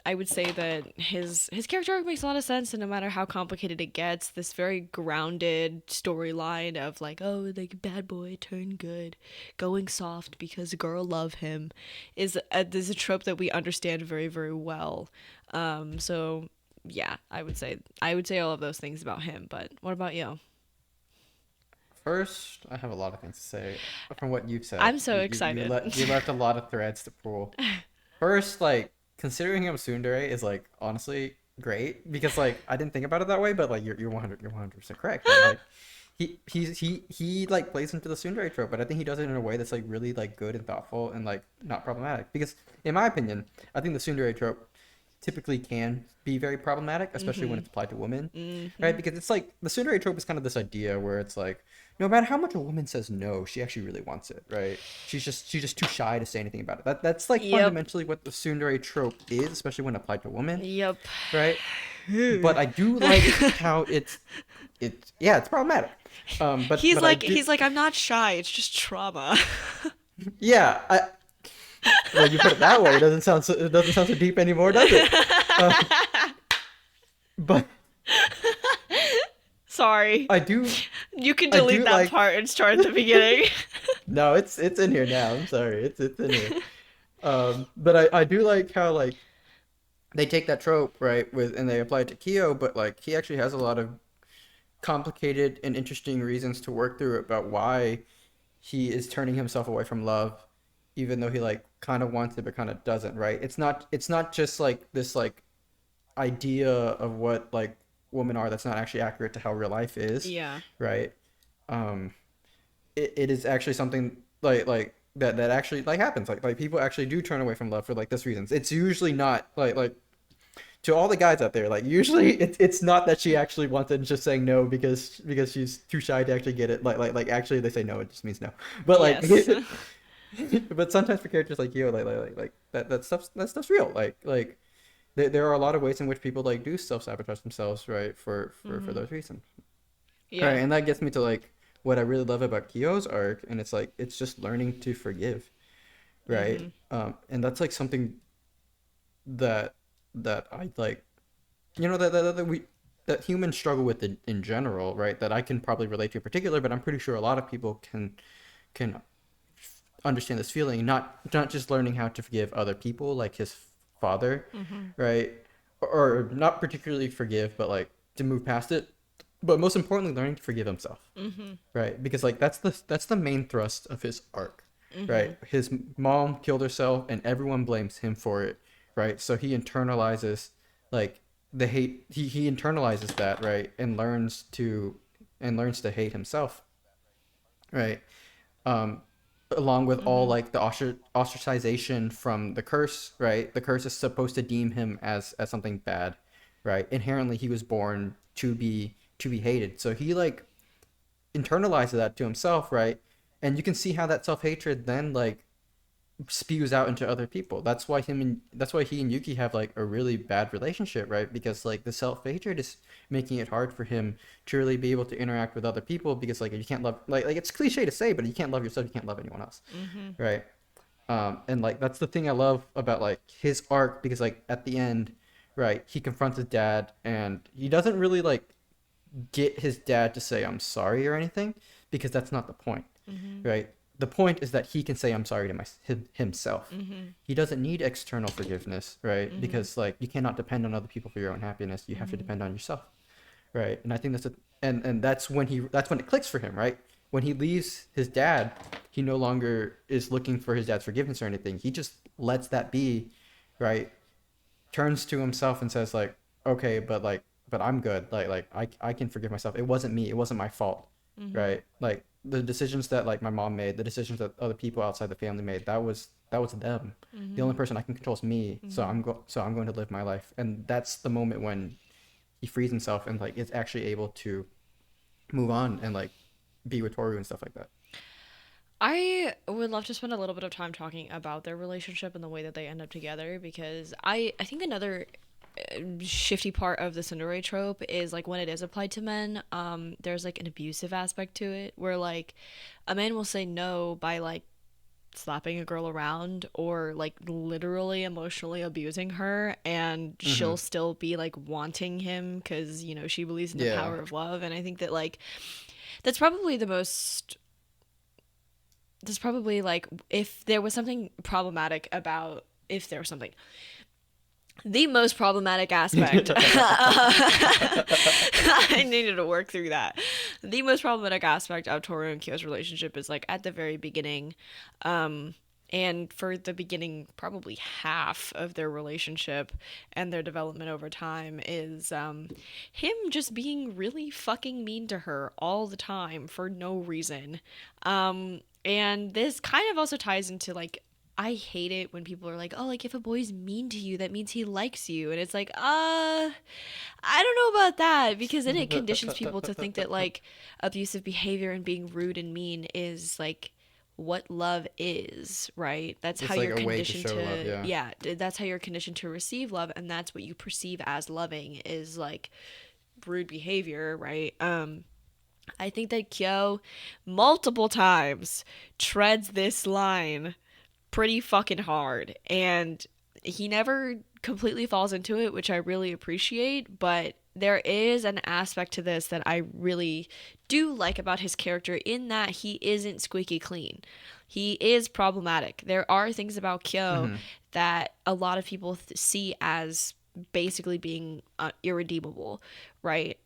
Speaker 2: I would say that his character arc makes a lot of sense, and no matter how complicated it gets, this very grounded storyline of like, oh, like bad boy turn good, going soft because girl love him, is a trope that we understand very very well. So yeah, I would say all of those things about him. But what about you?
Speaker 1: First, I have a lot of things to say from what you've said.
Speaker 2: I'm so
Speaker 1: You
Speaker 2: excited.
Speaker 1: left a lot of threads to pull. First, like considering him tsundere is like honestly great because like I didn't think about it that way, but like you're 100% correct, right? Like he like plays into the tsundere trope, but I think he does it in a way that's like really like good and thoughtful and like not problematic. Because in my opinion, I think the tsundere trope typically can be very problematic, especially when
Speaker 2: Mhm.
Speaker 1: it's applied to women, right?
Speaker 2: Mhm.
Speaker 1: Because it's like the tsundere trope is kind of this idea where it's like no matter how much a woman says no, she actually really wants it, right? She's just too shy to say anything about it. That's like
Speaker 2: Yep.
Speaker 1: fundamentally what the tsundere trope is, especially when applied to women,
Speaker 2: Yep.
Speaker 1: right? but I do like how it's yeah, it's problematic. But I do
Speaker 2: he's like, I'm not shy. It's just trauma.
Speaker 1: yeah. When you put it that way, it doesn't sound so deep anymore, does it? Uh, but
Speaker 2: Sorry.
Speaker 1: I do
Speaker 2: You can
Speaker 1: I
Speaker 2: delete
Speaker 1: do
Speaker 2: that
Speaker 1: like
Speaker 2: part and start at the beginning.
Speaker 1: no, it's in here now. I'm sorry, it's in here. But I do like how like they take that trope right with and they apply it to Kyo, but like he actually has a lot of complicated and interesting reasons to work through about why he is turning himself away from love, even though he like kind of wants it but kind of doesn't. Right? It's not just like this like idea of what like women are that's not actually accurate to how real life is,
Speaker 2: Yeah.
Speaker 1: right? Um, it is actually something like that actually like happens. Like people actually do turn away from love for like this reasons. It's usually not like to all the guys out there, like usually it's not that she actually wants it and just saying no because she's too shy to actually get it. Like actually they say no, it just means no. But like
Speaker 2: Yes.
Speaker 1: but sometimes for characters like you, like that stuff's real. Like there are a lot of ways in which people like do self sabotage themselves, right? For
Speaker 2: Mhm.
Speaker 1: those reasons. All right,
Speaker 2: Yeah.
Speaker 1: and that gets me to like what I really love about Kyo's arc, and it's like it's just learning to forgive, right?
Speaker 2: Mhm.
Speaker 1: And that's like something that I like, that we that humans struggle with in general, right? That I can probably relate to in particular, but I'm pretty sure a lot of people can understand this feeling, not just learning how to forgive other people, like his father,
Speaker 2: Mhm.
Speaker 1: right? Or not particularly forgive, but like to move past it. But most importantly, learning to forgive himself,
Speaker 2: Mhm.
Speaker 1: right? Because like that's the main thrust of his arc,
Speaker 2: Mhm.
Speaker 1: right? His mom killed herself, and everyone blames him for it, right? So he internalizes like the hate. He internalizes that, right, and learns to hate himself, right? um, Along with all
Speaker 2: Mhm.
Speaker 1: like the ostracization from the curse, right? The curse is supposed to deem him as something bad, right? Inherently, he was born to be hated, so he like internalizes that to himself, right? And you can see how that self hatred then like spews out into other people. That's why he and Yuki have like a really bad relationship, right? Because like the self hatred is making it hard for him to really be able to interact with other people because like you can't love like it's cliche to say, but you can't love yourself, you can't love anyone else,
Speaker 2: Mhm.
Speaker 1: right? And like that's the thing I love about like his arc because like at the end, right, he confronts his dad and he doesn't really like get his dad to say I'm sorry or anything because that's not the point,
Speaker 2: Mhm.
Speaker 1: right? The point is that he can say I'm sorry to himself.
Speaker 2: Mhm.
Speaker 1: He doesn't need external forgiveness, right?
Speaker 2: Mhm.
Speaker 1: Because like you cannot depend on other people for your own happiness. You have to
Speaker 2: Mhm.
Speaker 1: depend on yourself, right? And I think and that's when it clicks for him, right? When he leaves his dad, he no longer is looking for his dad's forgiveness or anything. He just lets that be, right? Turns to himself and says like, okay, but I'm good. Like I can forgive myself. It wasn't me. It wasn't my fault,
Speaker 2: Mhm.
Speaker 1: right? Like the decisions that like my mom made, the decisions that other people outside the family made, that was them. The only
Speaker 2: Mhm.
Speaker 1: person I can control is me. So
Speaker 2: Mhm.
Speaker 1: I'm going to live my life, and that's the moment when he frees himself and like is actually able to move on and like be with Toru and stuff like that.
Speaker 2: I would love to spend a little bit of time talking about their relationship and the way that they end up together because I think another shifty part of the tsundere trope is like when it is applied to men, there's like an abusive aspect to it where like a man will say no by like slapping a girl around or like literally emotionally abusing her and she'll
Speaker 1: Mm-hmm.
Speaker 2: still be like wanting him because she believes in the
Speaker 1: Yeah.
Speaker 2: power of love. And I think that like that's probably the most that's probably like if there was something problematic about if there was something the most problematic aspect I needed to work through that. The most problematic aspect of Toru and Kyo's relationship is like at the very beginning, um and for the beginning probably half of their relationship and their development over time is him just being really fucking mean to her all the time for no reason. And this kind of also ties into like I hate it when people are like, "Oh, like if a boy's mean to you, that means he likes you." And it's like, I don't know about that because then it conditions people to think that like abusive behavior and being rude and mean is like what love is, right? That's how
Speaker 1: It's like
Speaker 2: you're
Speaker 1: a way to
Speaker 2: conditioned
Speaker 1: show love,
Speaker 2: to,
Speaker 1: yeah.
Speaker 2: yeah, that's how you're conditioned to receive love, and that's what you perceive as loving is like rude behavior, right? I think that Kyo multiple times treads this line pretty fucking hard, and he never completely falls into it, which I really appreciate, but there is an aspect to this that I really do like about his character in that he isn't squeaky clean. He is problematic. There are things about Kyo
Speaker 1: Mm-hmm.
Speaker 2: that a lot of people see as basically being irredeemable, right?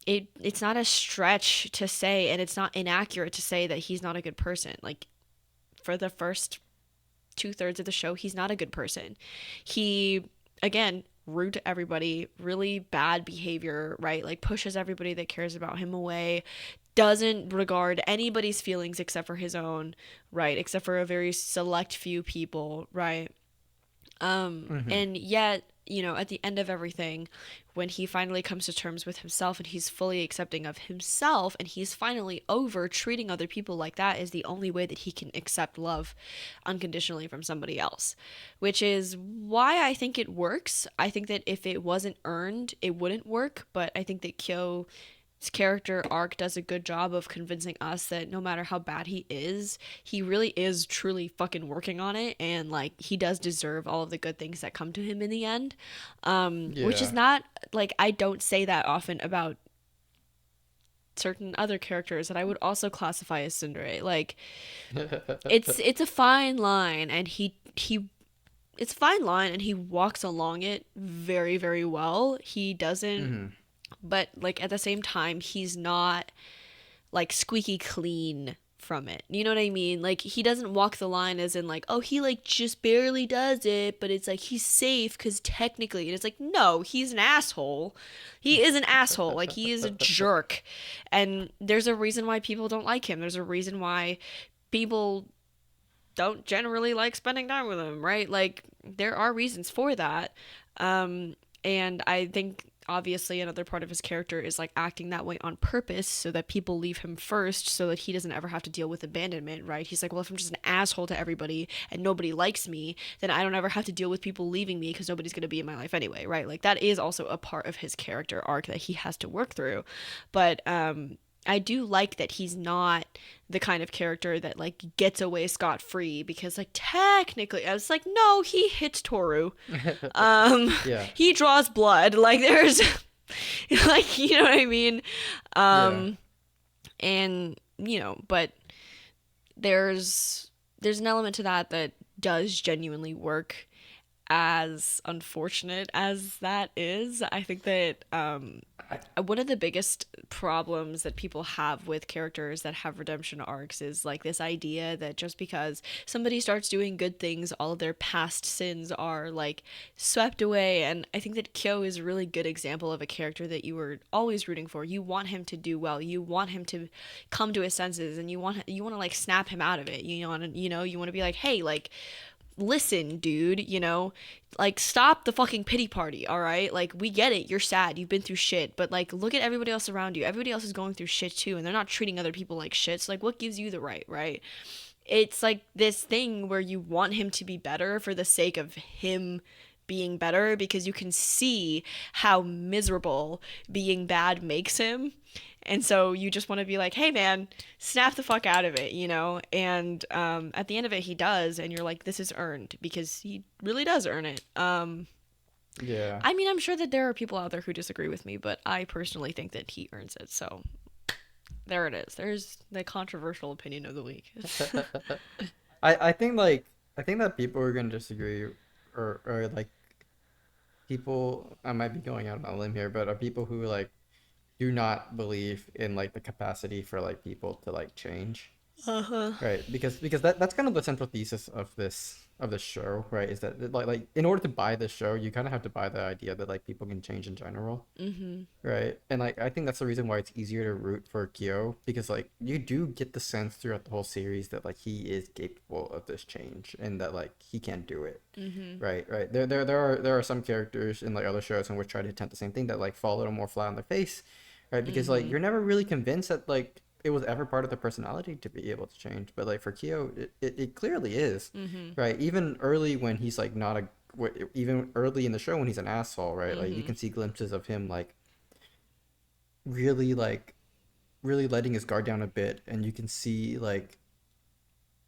Speaker 2: It's not a stretch to say, and it's not inaccurate to say that he's not a good person. Like for the first 2/3 of the show, he's not a good person. He, again, rude to everybody, really bad behavior, right? Like pushes everybody that cares about him away, doesn't regard anybody's feelings except for his own, right? Except for a very select few people, right?
Speaker 1: Mm-hmm.
Speaker 2: And yet, at the end of everything, when he finally comes to terms with himself and he's fully accepting of himself and he's finally over treating other people like that is the only way that he can accept love unconditionally from somebody else, which is why I think it works. I think that if it wasn't earned, it wouldn't work, but I think that Kyo his character arc does a good job of convincing us that no matter how bad he is, he really is truly fucking working on it, and like he does deserve all of the good things that come to him in the end. Which is
Speaker 1: Yeah.
Speaker 2: not like I don't say that often about certain other characters that I would also classify as tsundere. Like it's a fine line, and he it's a fine line, and he walks along it very very well. He doesn't,
Speaker 1: Mm-hmm.
Speaker 2: but like at the same time, he's not like squeaky clean from it. You know what I mean? Like he doesn't walk the line as in like, oh, he like just barely does it, but it's like he's safe cuz technically. And it's like, no, he's an asshole. He is an asshole. Like he is a jerk. And there's a reason why people don't like him. There's a reason why people don't generally like spending time with him, right? Like there are reasons for that. Um and I think obviously another part of his character is like acting that way on purpose so that people leave him first so that he doesn't ever have to deal with abandonment, right? He's like, well, if I'm just an asshole to everybody and nobody likes me, then I don't ever have to deal with people leaving me because nobody's going to be in my life anyway, right? Like that is also a part of his character arc that he has to work through. But I do like that he's not the kind of character that like gets away scot free because like technically I was like, no, he hits Toru. Um
Speaker 1: Yeah.
Speaker 2: he draws blood. Like there's like you know what I mean?
Speaker 1: Yeah.
Speaker 2: Um and but there's an element to that that does genuinely work, as unfortunate as that is. I think that
Speaker 1: I,
Speaker 2: one of the biggest problems that people have with characters that have redemption arcs is like this idea that just because somebody starts doing good things, all of their past sins are like swept away. And I think that Kyo is a really good example of a character that you were always rooting for. You want him to do well. You want him to come to his senses, and you want to like snap him out of it. You want to be like, hey, like listen, dude, like stop the fucking pity party, all right? Like we get it, you're sad, you've been through shit, but like look at everybody else around you. Everybody else is going through shit too, and they're not treating other people like shit. So like what gives you the right? It's like this thing where you want him to be better for the sake of him being better because you can see how miserable being bad makes him. And so you just want to be like, hey man, snap the fuck out of it. And at the end of it, he does, and you're like, this is earned because he really does earn it.
Speaker 1: yeah.
Speaker 2: I mean, I'm sure that there are people out there who disagree with me, but I personally think that he earns it. So there it is. There's the controversial opinion of the week.
Speaker 1: I think that people are gonna disagree, or like people, I might be going out on a limb here, but are people who like do not believe in like the capacity for like people to like change.
Speaker 2: Uh huh.
Speaker 1: Right, because that's kind of the central thesis of this show, right? Is that like in order to buy this show, you kind of have to buy the idea that like people can change in general,
Speaker 2: Mhm.
Speaker 1: right? And like I think that's the reason why it's easier to root for Kyo because like you do get the sense throughout the whole series that like he is capable of this change and that like he can do it,
Speaker 2: Mhm.
Speaker 1: right? Right. There are some characters in like other shows and which try to attempt the same thing that like fall a little more flat on their face, right? Because like
Speaker 2: Mhm.
Speaker 1: you're never really convinced that like it was ever part of the personality to be able to change. But like for Kyo, it clearly is,
Speaker 2: Mm-hmm.
Speaker 1: right? Even early when he's like not a, even early in the show when he's an asshole, right? Like you
Speaker 2: Mm-hmm.
Speaker 1: can see glimpses of him really like really letting his guard down a bit, and you can see like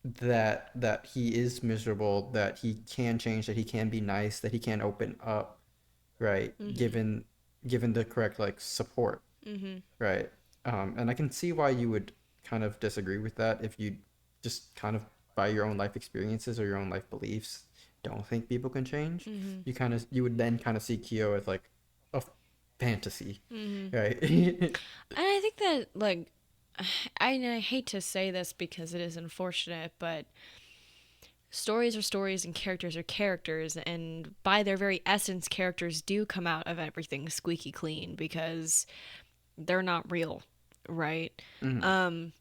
Speaker 1: that he is miserable, that he can change, that he can be nice, that he can open up, right?
Speaker 2: Mm-hmm.
Speaker 1: Given the correct like support,
Speaker 2: Mm-hmm.
Speaker 1: right? And I can see why you would kind of disagree with that if you just kind of by your own life experiences or your own life beliefs don't think people can change.
Speaker 2: Mm-hmm.
Speaker 1: You would then kind of see Kyo as like a fantasy,
Speaker 2: Mm-hmm.
Speaker 1: right?
Speaker 2: And I think that, like, I hate to say this because it is unfortunate, but stories are stories and characters are characters, and by their very essence, characters do come out of everything squeaky clean because they're not real, right?
Speaker 1: Mhm.
Speaker 2: Um,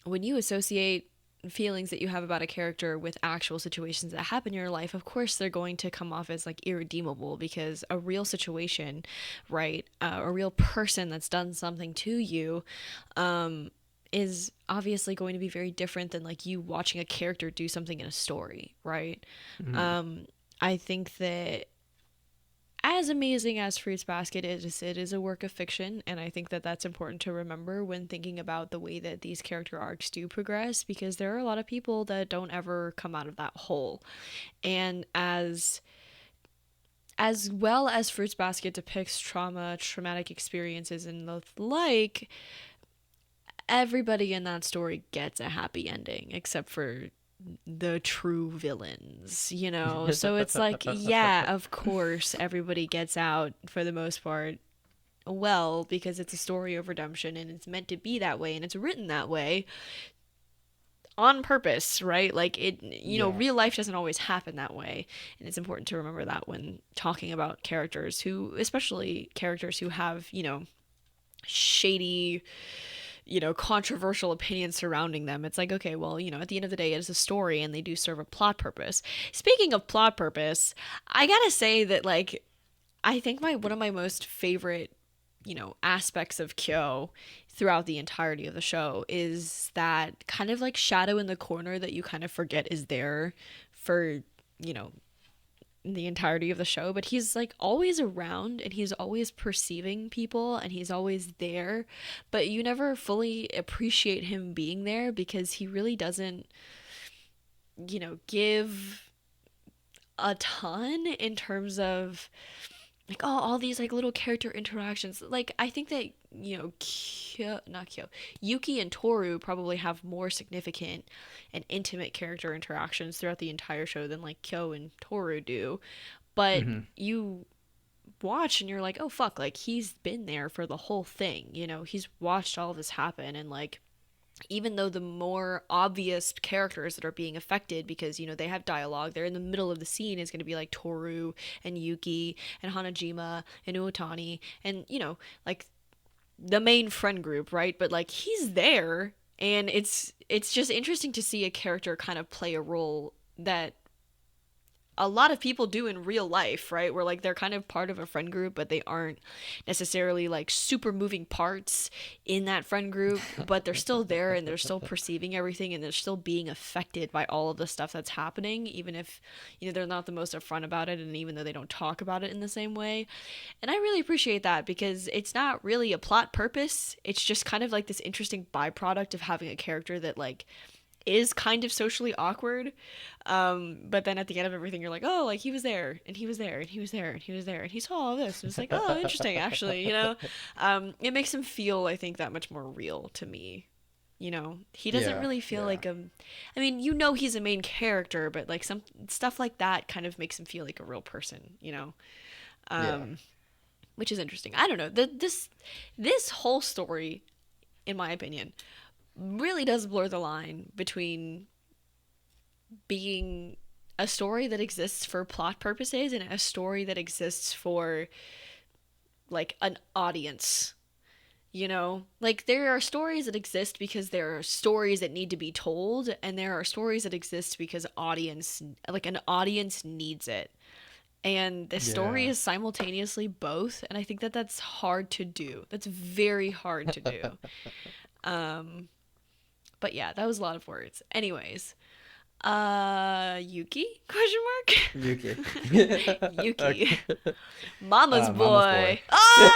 Speaker 2: when you associate feelings that you have about a character with actual situations that happen in your life, of course they're going to come off as like irredeemable because a real situation, right? A real person that's done something to you, is obviously going to be very different than like you watching a character do something in a story, right?
Speaker 1: Mhm.
Speaker 2: I think that as amazing as Fruits Basket is, it is a work of fiction, and I think that that's important to remember when thinking about the way that these character arcs do progress, because there are a lot of people that don't ever come out of that hole. And as well as Fruits Basket depicts trauma, traumatic experiences, and the like, everybody in that story gets a happy ending, except for the true villains, you know? So it's like, yeah, of course, everybody gets out for the most part well because it's a story of redemption and it's meant to be that way and it's written that way on purpose, right? Like it,
Speaker 1: Yeah.
Speaker 2: real life doesn't always happen that way. And it's important to remember that when talking about characters who, especially characters who have, shady, controversial opinions surrounding them. It's like, okay, well, at the end of the day, it is a story and they do serve a plot purpose. Speaking of plot purpose, I gotta say that, like, I think one of my most favorite, aspects of Kyo throughout the entirety of the show is that kind of like shadow in the corner that you kind of forget is there for, you know, the entirety of the show, but he's like always around and he's always perceiving people and he's always there, but you never fully appreciate him being there because he really doesn't, give a ton in terms of like all these like little character interactions. Like I think that not Kyo, Yuki and Toru probably have more significant and intimate character interactions throughout the entire show than like Kyo and Toru do. But
Speaker 1: Hmm.
Speaker 2: you watch and you're like, oh fuck, like he's been there for the whole thing. He's watched all of this happen and like even though the more obvious characters that are being affected because they have dialogue, they're in the middle of the scene, is going to be like Toru and Yuki and Hanajima and Uotani and like the main friend group, right? But like he's there and it's just interesting to see a character kind of play a role that a lot of people do in real life, right? Where like they're kind of part of a friend group, but they aren't necessarily like super moving parts in that friend group, but they're still there and they're still perceiving everything and they're still being affected by all of the stuff that's happening, even if, they're not the most upfront about it and even though they don't talk about it in the same way. And I really appreciate that because it's not really a plot purpose. It's just kind of like this interesting byproduct of having a character that like is kind of socially awkward. But then at the end of everything, you're like, oh, like he was there, and he was there, and he was there, and he was there, and he saw all this. And it's like, oh, interesting, actually, it makes him feel, I think, that much more real to me. He doesn't
Speaker 1: Yeah.
Speaker 2: really feel
Speaker 1: Yeah.
Speaker 2: like I mean, he's a main character, but like some stuff like that kind of makes him feel like a real person.
Speaker 1: Yeah.
Speaker 2: Um, which is interesting. I don't know. This whole story, in my opinion, really does blur the line between being a story that exists for plot purposes and a story that exists for like an audience. Like there are stories that exist because there are stories that need to be told, and there are stories that exist because an audience needs it. And this story
Speaker 1: Yeah.
Speaker 2: is simultaneously both, and I think that that's hard to do. That's very hard to do. Um, but yeah, that was a lot of words. Anyways, Yuki? Question mark.
Speaker 1: Yuki.
Speaker 2: Yuki,
Speaker 1: Okay.
Speaker 2: Mama's
Speaker 1: Mama's boy.
Speaker 2: boy. Oh!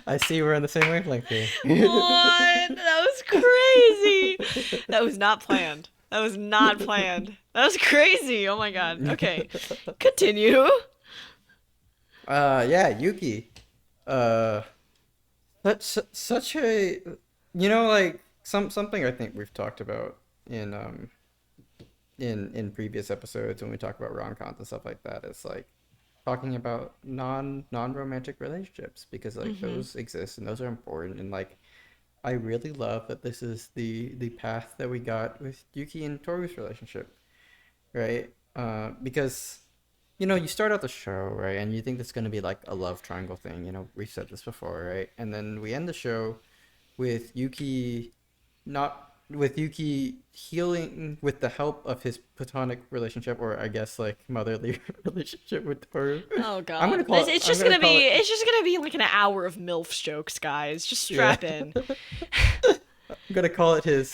Speaker 1: I see we're on the same wavelength here.
Speaker 2: What? That was crazy. That was not planned. That was not planned. That was crazy. Oh my god. Okay, continue.
Speaker 1: Yeah, Yuki. Uh, such a, like something I think we've talked about in in previous episodes when we talk about rom-coms and stuff like that. It's like talking about non-romantic relationships because like
Speaker 2: Mm-hmm.
Speaker 1: those exist and those are important and like I really love that this is the path that we got with Yuki and Toru's relationship, right? Because you start out the show, right, and you think it's going to be like a love triangle thing. We've said this before, right? And then we end the show with Yuki not with Yuki healing with the help of his platonic relationship, or I guess like motherly relationship with Toru.
Speaker 2: Oh
Speaker 1: I'm gonna
Speaker 2: god.
Speaker 1: call it.
Speaker 2: It's
Speaker 1: I'm
Speaker 2: just
Speaker 1: gonna
Speaker 2: gonna
Speaker 1: call
Speaker 2: be
Speaker 1: it.
Speaker 2: it's just gonna be like an hour of MILF jokes, guys. Just
Speaker 1: Yeah.
Speaker 2: strap in.
Speaker 1: I'm gonna call it his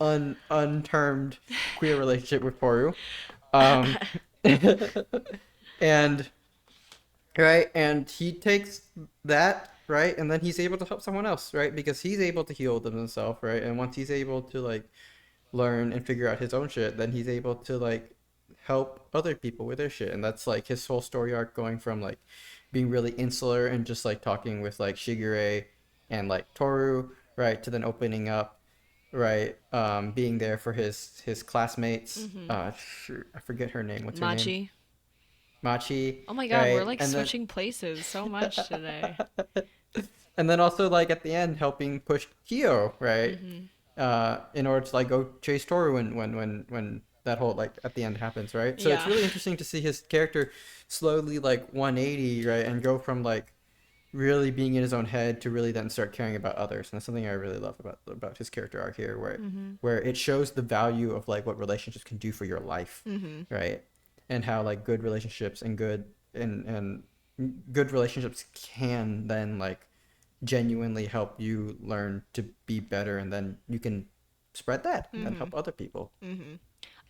Speaker 1: untermed queer relationship with Toru. Um, and right, and he takes that right, and then he's able to help someone else, right, because he's able to heal them himself, right, and once he's able to like learn and figure out his own shit, then he's able to like help other people with their shit. And that's like his whole story arc going from like being really insular and just like talking with like Shigure and like Toru, right, to then opening up, right, being there for his classmates.
Speaker 2: Mm-hmm.
Speaker 1: Shoot, I forget her name. What's her name?
Speaker 2: Machi.
Speaker 1: Machi,
Speaker 2: Oh my god, we're
Speaker 1: right?
Speaker 2: like
Speaker 1: And then
Speaker 2: switching places so much today.
Speaker 1: and then also like at the end helping push Kyo, right?
Speaker 2: Mm-hmm.
Speaker 1: In order to like go chase Toru when that whole like at the end happens, right? So it's
Speaker 2: Yeah.
Speaker 1: really interesting to see his character slowly like 180, right, and go from like really being in his own head to really then start caring about others. And that's something I really love about his character arc here,
Speaker 2: Mm-hmm.
Speaker 1: where it shows the value of like what relationships can do for your life,
Speaker 2: Mm-hmm.
Speaker 1: right? And how like good relationships and and good relationships can then like genuinely help you learn to be better and then you can spread that and then
Speaker 2: Mm-hmm.
Speaker 1: help other people.
Speaker 2: Mm-hmm.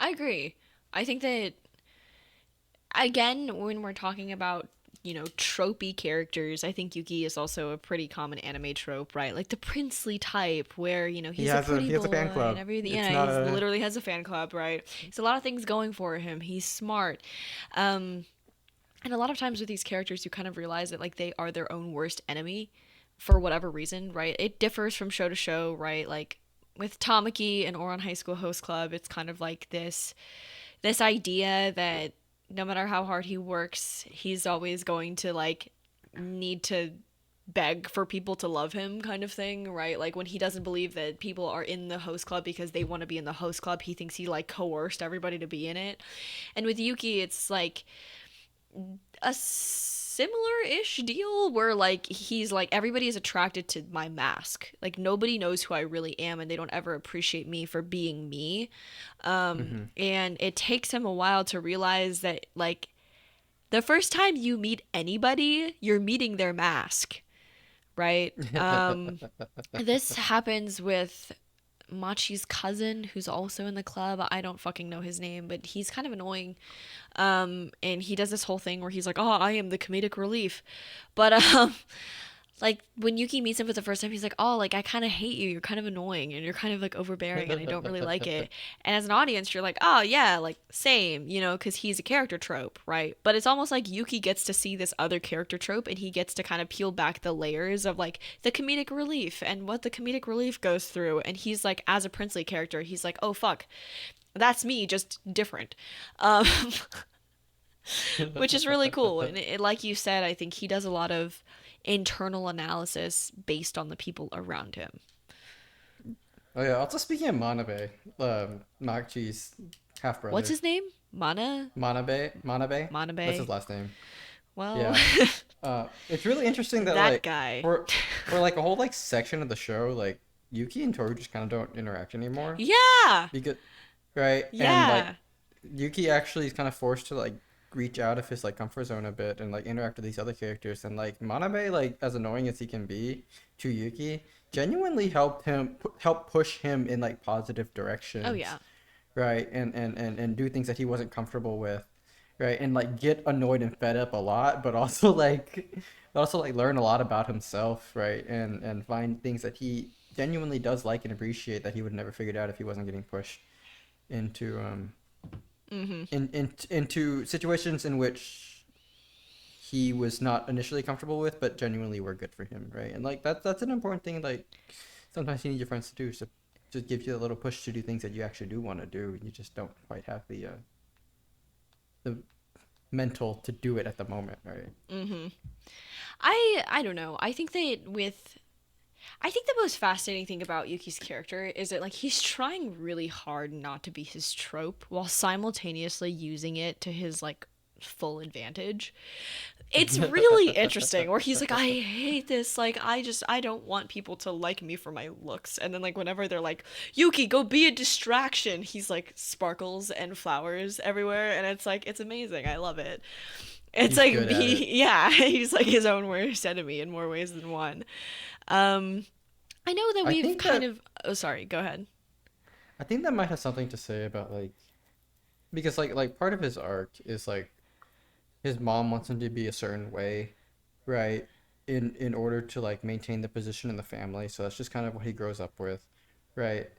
Speaker 2: I agree. I think that again, when we're talking about tropey characters, I think Yuki is also a pretty common anime trope, right? Like the princely type, where
Speaker 1: He
Speaker 2: he's a
Speaker 1: has a
Speaker 2: pretty
Speaker 1: he has a fan
Speaker 2: boy and
Speaker 1: club.
Speaker 2: everything.
Speaker 1: It's
Speaker 2: Yeah,
Speaker 1: not
Speaker 2: he's
Speaker 1: a
Speaker 2: literally has a fan club, right? He's a lot of things going for him. He's smart, um, and a lot of times with these characters, you kind of realize that like they are their own worst enemy, for whatever reason, right? It differs from show to show, right? Like with Tamaki and Oran High School Host Club, it's kind of like this idea that no matter how hard he works, he's always going to like need to beg for people to love him kind of thing, right? Like when he doesn't believe that people are in the host club because they want to be in the host club, he thinks he like coerced everybody to be in it. And with Yuki, it's like a similar-ish deal where like he's like everybody is attracted to my mask. Like nobody knows who I really am and they don't ever appreciate me for being me.
Speaker 1: Mhm.
Speaker 2: And it takes him a while to realize that like the first time you meet anybody, you're meeting their mask, right? This happens with Machi's cousin, who's also in the club. I don't fucking know his name, but he's kind of annoying. And he does this whole thing where he's like, "Oh, I am the comedic relief," but like when Yuki meets him for the first time, he's like, "Oh, like I kind of hate you. You're kind of annoying, and you're kind of like overbearing, and I don't really like it." And as an audience, you're like, "Oh yeah, like same," because he's a character trope, right? But it's almost like Yuki gets to see this other character trope, and he gets to kind of peel back the layers of like the comedic relief and what the comedic relief goes through. And he's like, as a princely character, he's like, "Oh fuck, that's me, just different." Um, which is really cool. And like you said, I think he does a lot of internal analysis based on the people around him.
Speaker 1: Oh yeah. Also speaking of Manabe, Makchi's half
Speaker 2: What's
Speaker 1: brother,
Speaker 2: his name? Manabe?
Speaker 1: That's his
Speaker 2: Manabe?
Speaker 1: last name.
Speaker 2: Well,
Speaker 1: Yeah. It's really interesting that
Speaker 2: that
Speaker 1: like
Speaker 2: guy.
Speaker 1: for like a whole like section of the show, like Yuki and Toru just kind of don't interact anymore
Speaker 2: Yeah!
Speaker 1: because right and like
Speaker 2: Yeah!
Speaker 1: Yuki actually is kind of forced to like reach out of his like comfort zone a bit and like interact with these other characters. And like Manabe, like as annoying as he can be to Yuki, genuinely help push him in like positive
Speaker 2: Oh
Speaker 1: directions,
Speaker 2: yeah.
Speaker 1: right? And do things that he wasn't comfortable with, right? And like get annoyed and fed up a lot, but also like learn a lot about himself, right? And find things that he genuinely does like and appreciate that he would never figured out if he wasn't getting pushed into
Speaker 2: Mhm.
Speaker 1: into situations in which he was not initially comfortable with, but genuinely were good for him, right? And like that's an important thing. Like sometimes you need your friends to do, so just gives you a little push to do things that you actually do want to do. You just don't quite have the mental to do it at the moment, right?
Speaker 2: Mhm. I don't know. I think the most fascinating thing about Yuki's character is that like he's trying really hard not to be his trope while simultaneously using it to his like full advantage. It's really interesting where he's like, I hate this, like I don't want people to like me for my looks, and then like whenever they're like, Yuki, go be a distraction, he's like sparkles and flowers everywhere, and it's like it's amazing. I love it. It's
Speaker 1: He's
Speaker 2: like
Speaker 1: good at it.
Speaker 2: yeah, he's like his own worst enemy in more ways than one. um I know that
Speaker 1: I
Speaker 2: we've
Speaker 1: think
Speaker 2: kind
Speaker 1: that
Speaker 2: of oh sorry, go ahead.
Speaker 1: I think that might have something to say about like because like part of his arc is like his mom wants him to be a certain way, right? In order to like maintain the position in the family. So that's just kind of what he grows up with, right?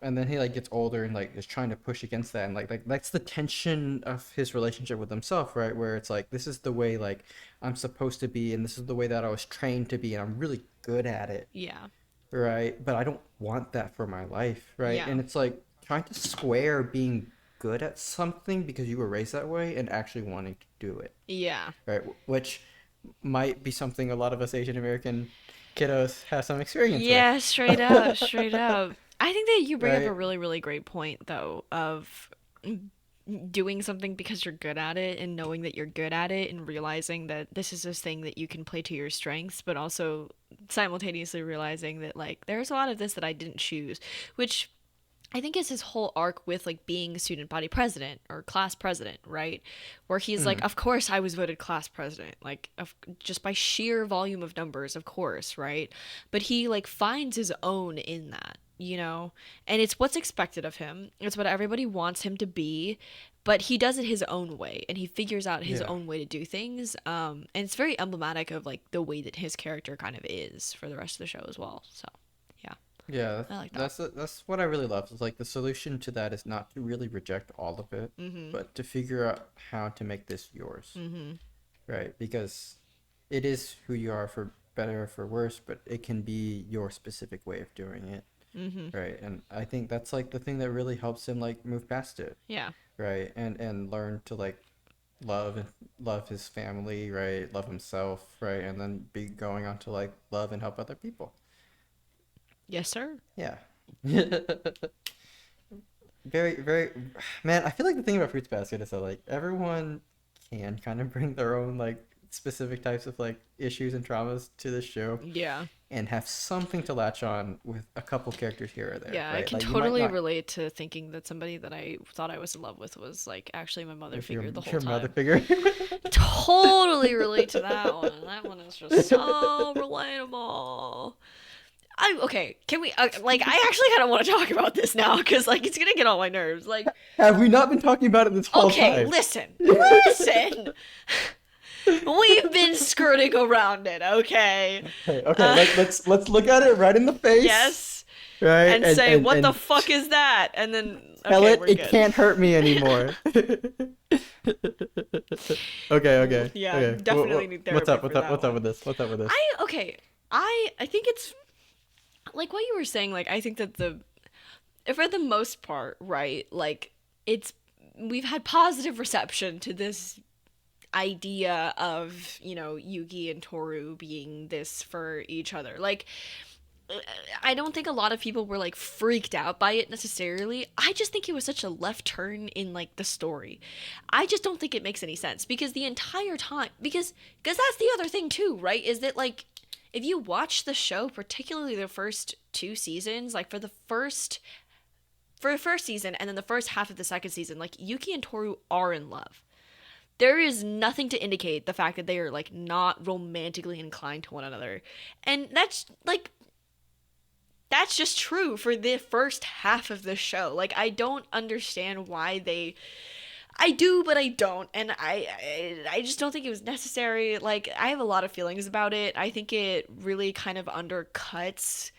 Speaker 1: And then he like gets older and like is trying to push against that, and like that's the tension of his relationship with himself, right? Where it's like this is the way like I'm supposed to be, and this is the way that I was trained to be, and I'm really good at it,
Speaker 2: Yeah.
Speaker 1: right? But I don't want that for my life, right?
Speaker 2: Yeah.
Speaker 1: And it's like trying to square being good at something because you were raised that way and actually wanting to do it,
Speaker 2: Yeah.
Speaker 1: right? Which might be something a lot of us Asian American kiddos have some experience with,
Speaker 2: Yeah, straight up, straight up. I think that you bring up a
Speaker 1: right?
Speaker 2: really, really great point, though, of doing something because you're good at it and knowing that you're good at it and realizing that this is this thing that you can play to your strengths, but also simultaneously realizing that, like, there's a lot of this that I didn't choose, which I think is his whole arc with like being student body president or class president, right? Where he's like,
Speaker 1: Mm,
Speaker 2: of course I was voted class president, like just by sheer volume of numbers, of course, right? But he like finds his own in that, you know, and it's what's expected of him. It's what everybody wants him to be, but he does it his own way, and he figures out his
Speaker 1: yeah.
Speaker 2: own way to do things. And it's very emblematic of like the way that his character kind of is for the rest of the show as well. So yeah,
Speaker 1: Yeah,
Speaker 2: I like that.
Speaker 1: that's what I really love. Is like the solution to that is not to really reject all of it,
Speaker 2: Mm-hmm.
Speaker 1: but to figure out how to make this yours,
Speaker 2: Mm-hmm.
Speaker 1: right? Because it is who you are for better or for worse, but it can be your specific way of doing it,
Speaker 2: Mm-hmm.
Speaker 1: right? And I think that's like the thing that really helps him like move past it,
Speaker 2: Yeah.
Speaker 1: right? And learn to like love his family, right? Love himself, right? And then be going on to like love and help other people.
Speaker 2: Yes, sir.
Speaker 1: Yeah. Very man, I feel like the thing about Fruits Basket is that like everyone can kind of bring their own like specific types of like issues and traumas to the show
Speaker 2: Yeah.
Speaker 1: and have something to latch on with a couple characters here or there,
Speaker 2: Yeah, I
Speaker 1: right?
Speaker 2: can
Speaker 1: Like you might
Speaker 2: totally
Speaker 1: not
Speaker 2: relate to thinking that somebody that I thought I was in love with was like actually my mother
Speaker 1: with
Speaker 2: figure the whole
Speaker 1: your mother
Speaker 2: time.
Speaker 1: figure.
Speaker 2: Totally relate to that one. That one is just so relatable. I okay. Can we like? I actually kind of want to talk about this now because like it's gonna get on my nerves. Like,
Speaker 1: Have we not been talking about it this whole
Speaker 2: okay,
Speaker 1: time?
Speaker 2: listen, listen. We've been skirting around it. Okay.
Speaker 1: Okay, okay,
Speaker 2: Uh,
Speaker 1: let's look at it right in the face,
Speaker 2: yes.
Speaker 1: right?
Speaker 2: And say, what the
Speaker 1: And
Speaker 2: fuck is that? And then,
Speaker 1: tell
Speaker 2: okay,
Speaker 1: it
Speaker 2: we're
Speaker 1: it
Speaker 2: good.
Speaker 1: can't hurt me anymore. Okay.
Speaker 2: Yeah,
Speaker 1: Okay.
Speaker 2: definitely need
Speaker 1: What's
Speaker 2: therapy
Speaker 1: up?
Speaker 2: for that
Speaker 1: What's up
Speaker 2: one.
Speaker 1: with this? What's up with this?
Speaker 2: Okay. I think it's like what you were saying. Like I think that for the most part, right? Like it's we've had positive reception to this idea of Yugi and Toru being this for each other. Like I don't think a lot of people were like freaked out by it necessarily. I just think it was such a left turn in like the story. I just don't think it makes any sense because the entire time because that's the other thing too, right? Is that like if you watch the show, particularly the first two seasons, like for the first season and then the first half of the second season, like Yuki and Toru are in love. there is nothing to indicate the fact that they are like not romantically inclined to one another. And that's just true for the first half of the show. Like I don't understand why they I do, but I don't, and I just don't think it was necessary. Like I have a lot of feelings about it. I think it really kind of undercuts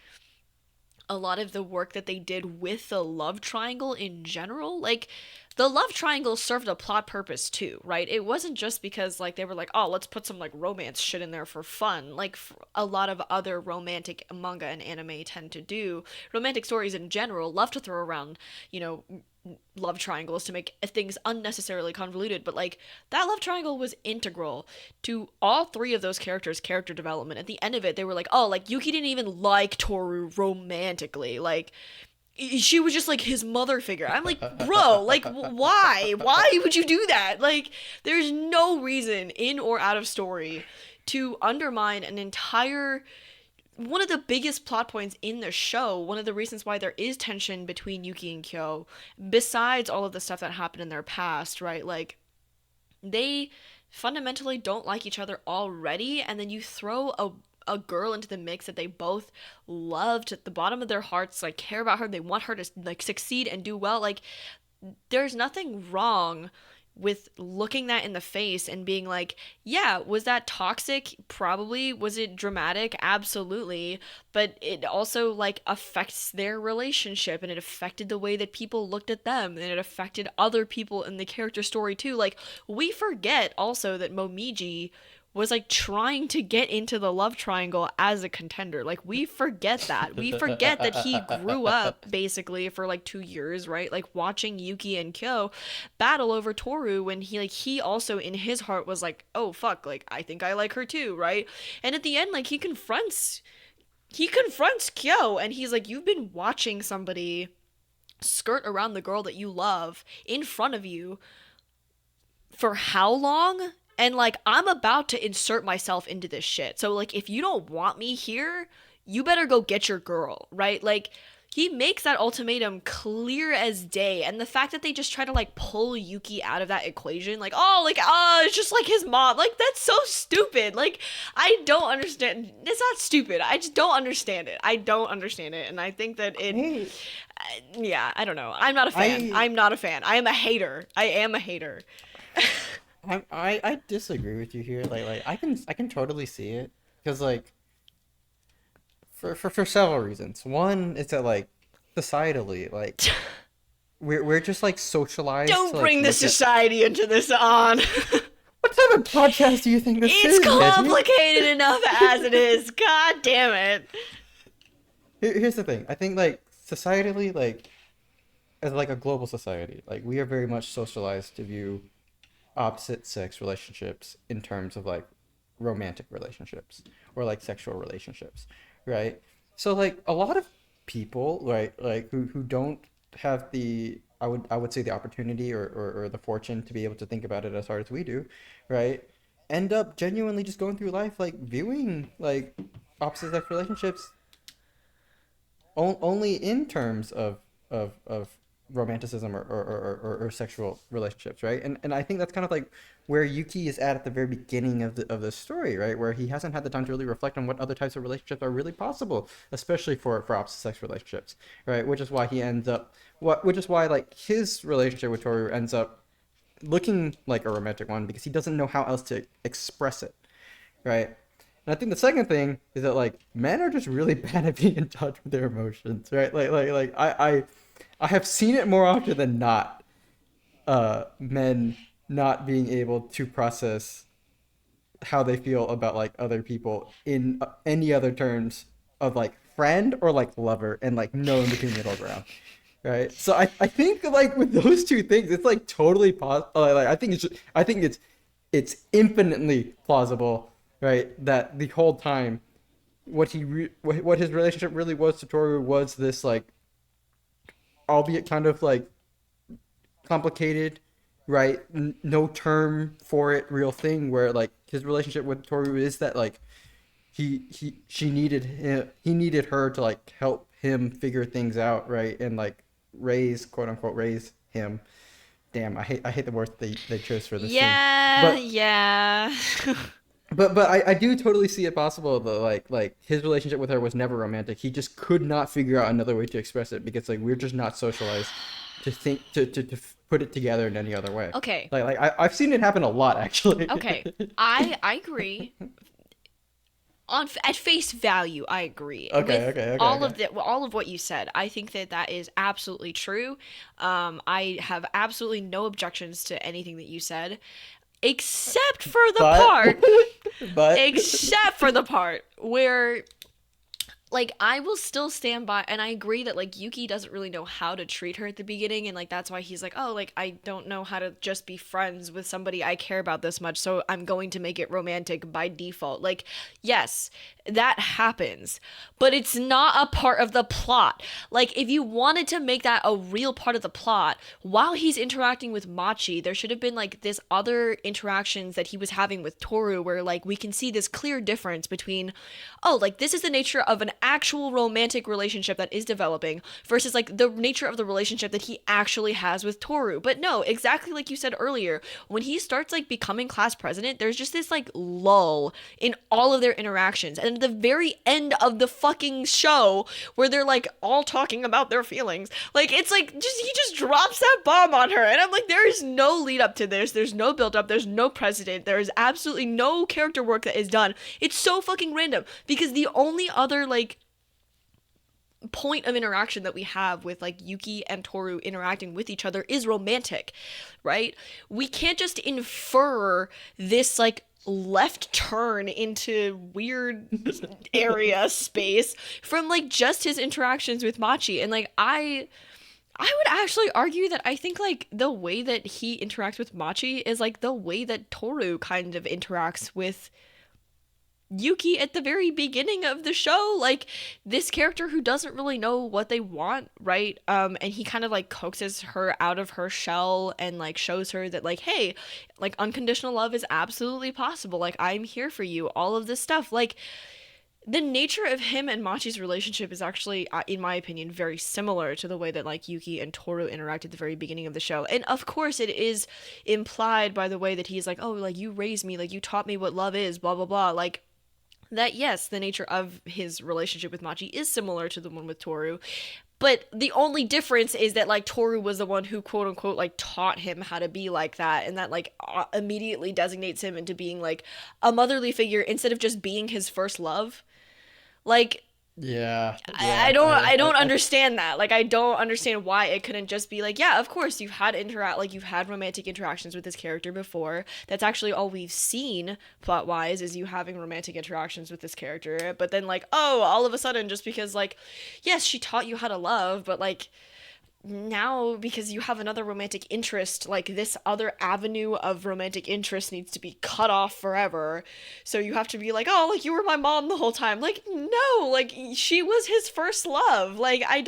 Speaker 2: a lot of the work that they did with the love triangle in general. Like the love triangle served a plot purpose too, right? It wasn't just because like they were like, "Oh, let's put some like romance shit in there for fun." Like a lot of other romantic manga and anime tend to do. Romantic stories in general love to throw around, you know, love triangles to make things unnecessarily convoluted, but like that love triangle was integral to all three of those characters' character development. At the end of it, they were like, "Oh, like Yuki didn't even like Toru romantically. Like she was just like his mother figure." I'm like, "Bro, like why? Why would you do that? Like there's no reason in or out of story to undermine an entire one of the biggest plot points in the show, one of the reasons why there is tension between Yuki and Kyo, besides all of the stuff that happened in their past, right? Like, they fundamentally don't like each other already, and then you throw a girl into the mix that they both loved at the bottom of their hearts, like care about her, they want her to like succeed and do well. Like there's nothing wrong with looking that in the face and being like, yeah, was that toxic? Probably. Was it dramatic? Absolutely. But it also like affects their relationship and it affected the way that people looked at them and it affected other people in the character story too. Like we forget also that Momiji was like trying to get into the love triangle as a contender. Like we forget that. We forget that he grew up basically for like 2 years, right? Like watching Yuki and Kyo battle over Toru when he also in his heart was like, "Oh fuck, like I think I like her too," right? And at the end like he confronts Kyo and he's like, "You've been watching somebody skirt around the girl that you love in front of you for how long?" And like, I'm about to insert myself into this shit. So, like, if you don't want me here, you better go get your girl, right? Like, he makes that ultimatum clear as day. And the fact that they just try to, like, pull Yuki out of that equation, like, it's just like his mom. Like, that's so stupid. Like, I don't understand. It's not stupid. I just don't understand it. I don't understand it. And I think that
Speaker 1: Hey,
Speaker 2: yeah, I don't know. I'm not a fan.
Speaker 1: I
Speaker 2: I'm not a fan. I am a hater. I am a hater.
Speaker 1: I disagree with you here. Like I can totally see it because like for several reasons. One is that like societally like we're just like socialized to
Speaker 2: Don't
Speaker 1: like
Speaker 2: bring the
Speaker 1: look at
Speaker 2: society into this on.
Speaker 1: what type of podcast do you think this
Speaker 2: It's
Speaker 1: is, Reggie?
Speaker 2: complicated enough as it is. God damn it.
Speaker 1: Here's the thing. I think like societally like as like a global society like we are very much socialized to view opposite sex relationships in terms of like romantic relationships or like sexual relationships, right? So like a lot of people, right, like who don't have the I would say the opportunity or the fortune to be able to think about it as hard as we do, right? End up genuinely just going through life like viewing like opposite sex relationships only in terms of romanticism or sexual relationships, right? And I think that's kind of like where Yuki is at the very beginning of the story, right? Where he hasn't had the time to really reflect on what other types of relationships are really possible, especially for opposite sex relationships, right? Which is why he ends up which is why like his relationship with Toru ends up looking like a romantic one because he doesn't know how else to express it, right? And I think the second thing is that like men are just really bad at being in touch with their emotions, right? I have seen it more often than not. Men not being able to process how they feel about like other people in any other terms of like friend or like lover and like no in between middle ground, right? So I think like with those two things, it's like totally possible. Like I think it's infinitely plausible, right? That the whole time, what his relationship really was to Toru was this like, albeit kind of like complicated, right? No term for it, real thing. Where like his relationship with Toru is that like he needed her to like help him figure things out, right? And like raise quote unquote raise him, damn, I hate the word they chose for this scene.
Speaker 2: Yeah,
Speaker 1: But
Speaker 2: yeah.
Speaker 1: but I do totally see it possible that like his relationship with her was never romantic. He just could not figure out another way to express it because like we're just not socialized to think to put it together in any other way.
Speaker 2: Okay.
Speaker 1: I've seen it happen a lot actually.
Speaker 2: Okay. I agree. At face value, I agree
Speaker 1: Okay,
Speaker 2: with
Speaker 1: okay, okay, okay.
Speaker 2: all of what you said. I think that that is absolutely true. I have absolutely no objections to anything that you said, except for the
Speaker 1: But
Speaker 2: part,
Speaker 1: but
Speaker 2: except for the part where like I will still stand by, and I agree that like Yuki doesn't really know how to treat her at the beginning, and like that's why he's like, oh, like I don't know how to just be friends with somebody I care about this much, so I'm going to make it romantic by default. Like, yes, that happens, but it's not a part of the plot. Like, if you wanted to make that a real part of the plot, while he's interacting with Machi, there should have been like this other interactions that he was having with Toru, where like we can see this clear difference between, oh, like this is the nature of an actual romantic relationship that is developing versus like the nature of the relationship that he actually has with Toru. But no, exactly like you said earlier, when he starts like becoming class president, there's just this like lull in all of their interactions. And at the very end of the fucking show, where they're like all talking about their feelings, like it's like just he just drops that bomb on her. And I'm like, there is no lead up to this, there's no build up, there's no precedent, there is absolutely no character work that is done. It's so fucking random because the only other like point of interaction that we have with like Yuki and Toru interacting with each other is romantic, right? We can't just infer this like left turn into weird area space from like just his interactions with Machi. And like I would actually argue that I think like the way that he interacts with Machi is like the way that Toru kind of interacts with Yuki at the very beginning of the show. Like this character who doesn't really know what they want, right? And he kind of like coaxes her out of her shell and like shows her that like, hey, like unconditional love is absolutely possible, like I'm here for you, all of this stuff. Like the nature of him and Machi's relationship is actually, in my opinion, very similar to the way that like Yuki and Toru interact at the very beginning of the show. And of course, it is implied by the way that he's like, oh, like you raised me, like you taught me what love is, blah blah blah. Like that, yes, the nature of his relationship with Machi is similar to the one with Toru. But the only difference is that like Toru was the one who quote unquote like taught him how to be like that, and that like immediately designates him into being like a motherly figure instead of just being his first love. Like
Speaker 1: yeah,
Speaker 2: I
Speaker 1: yeah.
Speaker 2: don't I don't understand that. Like I don't understand why it couldn't just be like, yeah, of course you've had romantic interactions with this character before. That's actually all we've seen plot wise is you having romantic interactions with this character. But then like, oh, all of a sudden just because like, yes, she taught you how to love, but like now because you have another romantic interest, like this other avenue of romantic interest needs to be cut off forever, so you have to be like, oh, like you were my mom the whole time. Like no, like she was his first love. Like I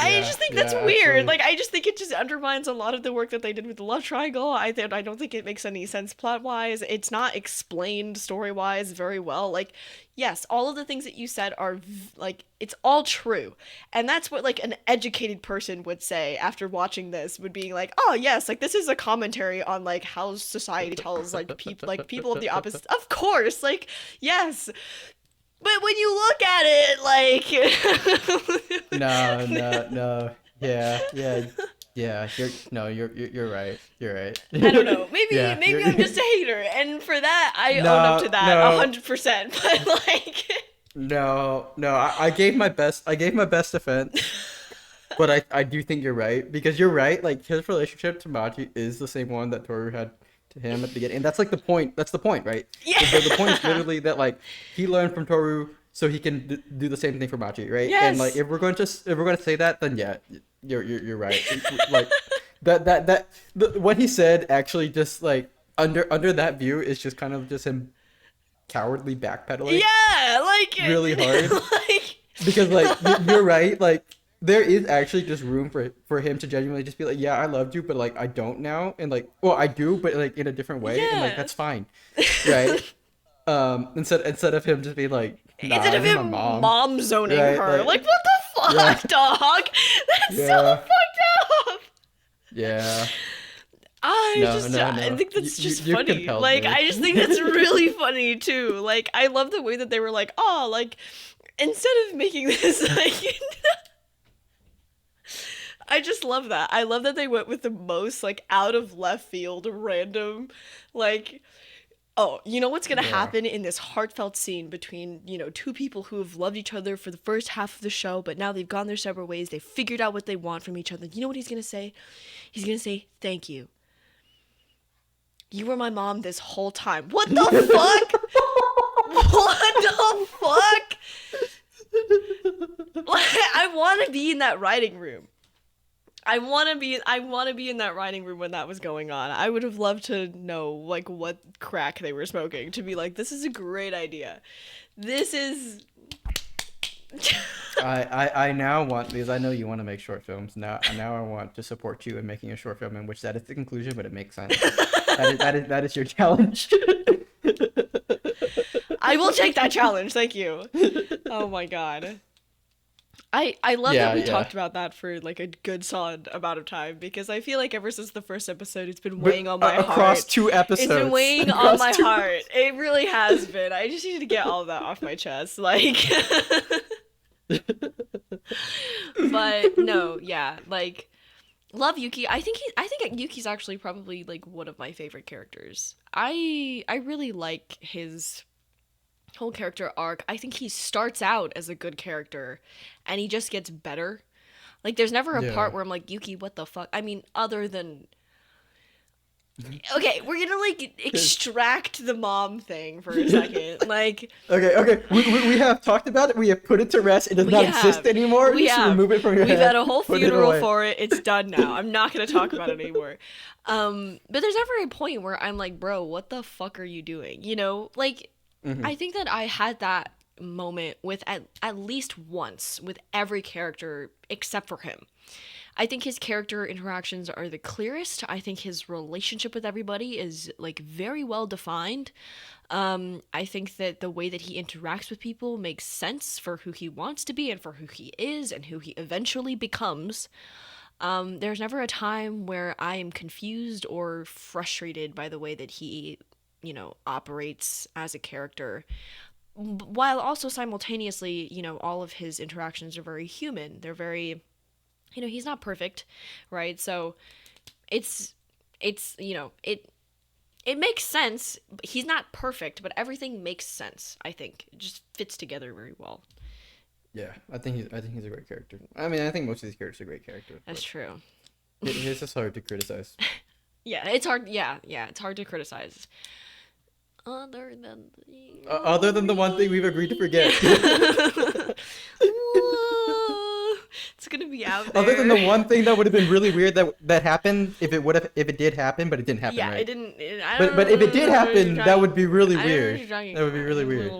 Speaker 1: Yeah,
Speaker 2: just think that's
Speaker 1: yeah,
Speaker 2: weird.
Speaker 1: actually.
Speaker 2: Like I just think it just undermines a lot of the work that they did with the love triangle. I don't think it makes any sense plot wise. It's not explained story wise very well. Like yes, all of the things that you said are like it's all true, and that's what like an educated person would say after watching this. Would be like, oh yes, like this is a commentary on like how society tells like people of the opposite. Of course, like yes, but when you look at it,
Speaker 1: No,
Speaker 2: like,
Speaker 1: no, no. Yeah, yeah, yeah. You're no, you're right. You're right.
Speaker 2: I don't know.
Speaker 1: Yeah,
Speaker 2: Maybe I'm just a hater, and for that, I own up to
Speaker 1: no,
Speaker 2: that
Speaker 1: no,
Speaker 2: 100%. But like,
Speaker 1: no, no. I gave my best. I gave my best defense, but I do think you're right because you're right. Like his relationship to Machi is the same one that Toru had to him at the beginning, and that's like the point. That's the point, right? The
Speaker 2: yeah,
Speaker 1: point is literally that like he learned from Toru so he can do the same thing for Machi, right? And like
Speaker 2: yes,
Speaker 1: if we're going to say that, then yeah, you're right. Like when he said actually just like under that view is just kind of just him cowardly backpedaling
Speaker 2: yeah,
Speaker 1: really hard
Speaker 2: like,
Speaker 1: because like you're right, like there is actually just room for him to genuinely just be like, yeah, I loved you, but like I don't now, and like, well, I do, but like in a different way, and like
Speaker 2: yeah.
Speaker 1: that's fine, right? Instead of him just being like, nah,
Speaker 2: Instead of
Speaker 1: you're my
Speaker 2: him
Speaker 1: mom,
Speaker 2: mom zoning
Speaker 1: right?
Speaker 2: her, like what the
Speaker 1: Yeah,
Speaker 2: fuck, dog? That's so
Speaker 1: yeah,
Speaker 2: fucked up.
Speaker 1: Yeah.
Speaker 2: I
Speaker 1: No.
Speaker 2: think that's just
Speaker 1: You've
Speaker 2: funny.
Speaker 1: compelled
Speaker 2: Like,
Speaker 1: me.
Speaker 2: I just think that's really funny too. Like, I love the way that they were like, oh, like, instead of making this like, I just love that. I love that they went with the most like out of left field, random, like, oh, you know what's gonna
Speaker 1: Yeah.
Speaker 2: happen in this heartfelt scene between, two people who have loved each other for the first half of the show, but now they've gone their separate ways. They've figured out what they want from each other. You know what he's gonna say? He's gonna say, "Thank you. You were my mom this whole time." What the fuck? What the fuck? Like, I want to be in that writing room. I want to be in that writing room when that was going on. I would have loved to know like what crack they were smoking to be like, this is a great idea. This is
Speaker 1: I now want, because I know you want to make short films. Now I want to support you in making a short film in which that is the conclusion, but it makes sense. That is your challenge.
Speaker 2: I will take that challenge. Thank you. Oh my god. I love that we talked about that for like a good solid amount of time, because I feel like ever since the first episode it's been weighing on my heart.
Speaker 1: Across 2 episodes.
Speaker 2: It's been weighing on my heart. It really has been. I just needed to get all of that off my chest. Like but no, yeah, like love Yuki. I think Yuki's actually probably like one of my favorite characters. I really like his whole character arc. I think he starts out as a good character and he just gets better. Like there's never a part where I'm like, Yuki, what the fuck? I mean, other than okay, we're gonna like extract the mom thing for a second. Like
Speaker 1: okay. We have talked about it. We have put it to rest. It does not exist anymore.
Speaker 2: We have.
Speaker 1: Remove it from your head.
Speaker 2: We've had a whole funeral for it. It's done now. I'm not gonna talk about it anymore. But there's never a point where I'm like, bro, what the fuck are you doing? You know, like I think that I had that moment with at least once with every character except for him. I think his character interactions are the clearest. I think his relationship with everybody is like very well defined. I think that the way that he interacts with people makes sense for who he wants to be and for who he is and who he eventually becomes. There's never a time where I am confused or frustrated by the way that he, operates as a character. While also simultaneously, all of his interactions are very human. They're very, he's not perfect, right? So it's it makes sense. He's not perfect, but everything makes sense. I think it just fits together very well.
Speaker 1: Yeah, I think he's a great character. I mean, I think most of these characters are great characters.
Speaker 2: That's true.
Speaker 1: His is hard to criticize.
Speaker 2: Yeah, it's hard. Yeah, it's hard to criticize. Other than
Speaker 1: the one thing we've agreed to forget.
Speaker 2: It's gonna be out there.
Speaker 1: Other than the one thing that would have been really weird that happened if it did happen, but it didn't happen.
Speaker 2: Yeah,
Speaker 1: right?
Speaker 2: it didn't.
Speaker 1: But if it did happen, that would be really weird. That would be really weird.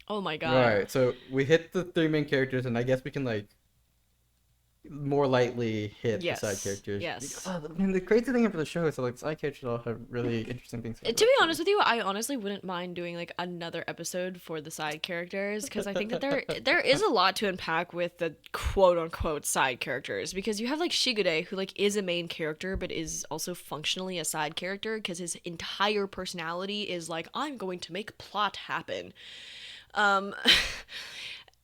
Speaker 2: Oh my god.
Speaker 1: All right, so we hit the 3 main characters, and I guess we can like more lightly hit the side characters.
Speaker 2: Yes.
Speaker 1: The crazy thing for the show is that like side characters all have really interesting things.
Speaker 2: To be honest with you, I honestly wouldn't mind doing like another episode for the side characters, because I think that there is a lot to unpack with the quote unquote side characters, because you have like Shigude, who like is a main character but is also functionally a side character because his entire personality is like, I'm going to make plot happen.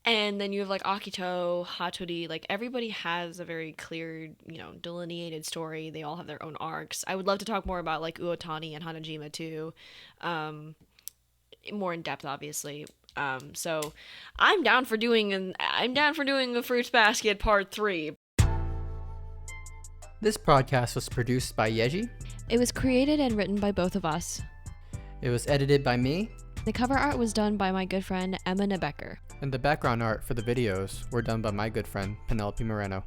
Speaker 2: And then you have like Akito, Hattori, like everybody has a very clear, delineated story. They all have their own arcs. I would love to talk more about like Uotani and Hanajima too. More in depth, obviously. So I'm down for doing a Fruits Basket Part 3.
Speaker 1: This podcast was produced by Yeji.
Speaker 2: It was created and written by both of us.
Speaker 1: It was edited by me.
Speaker 2: The cover art was done by my good friend Emma Nebecker.
Speaker 1: And the background art for the videos were done by my good friend Penelope Moreno.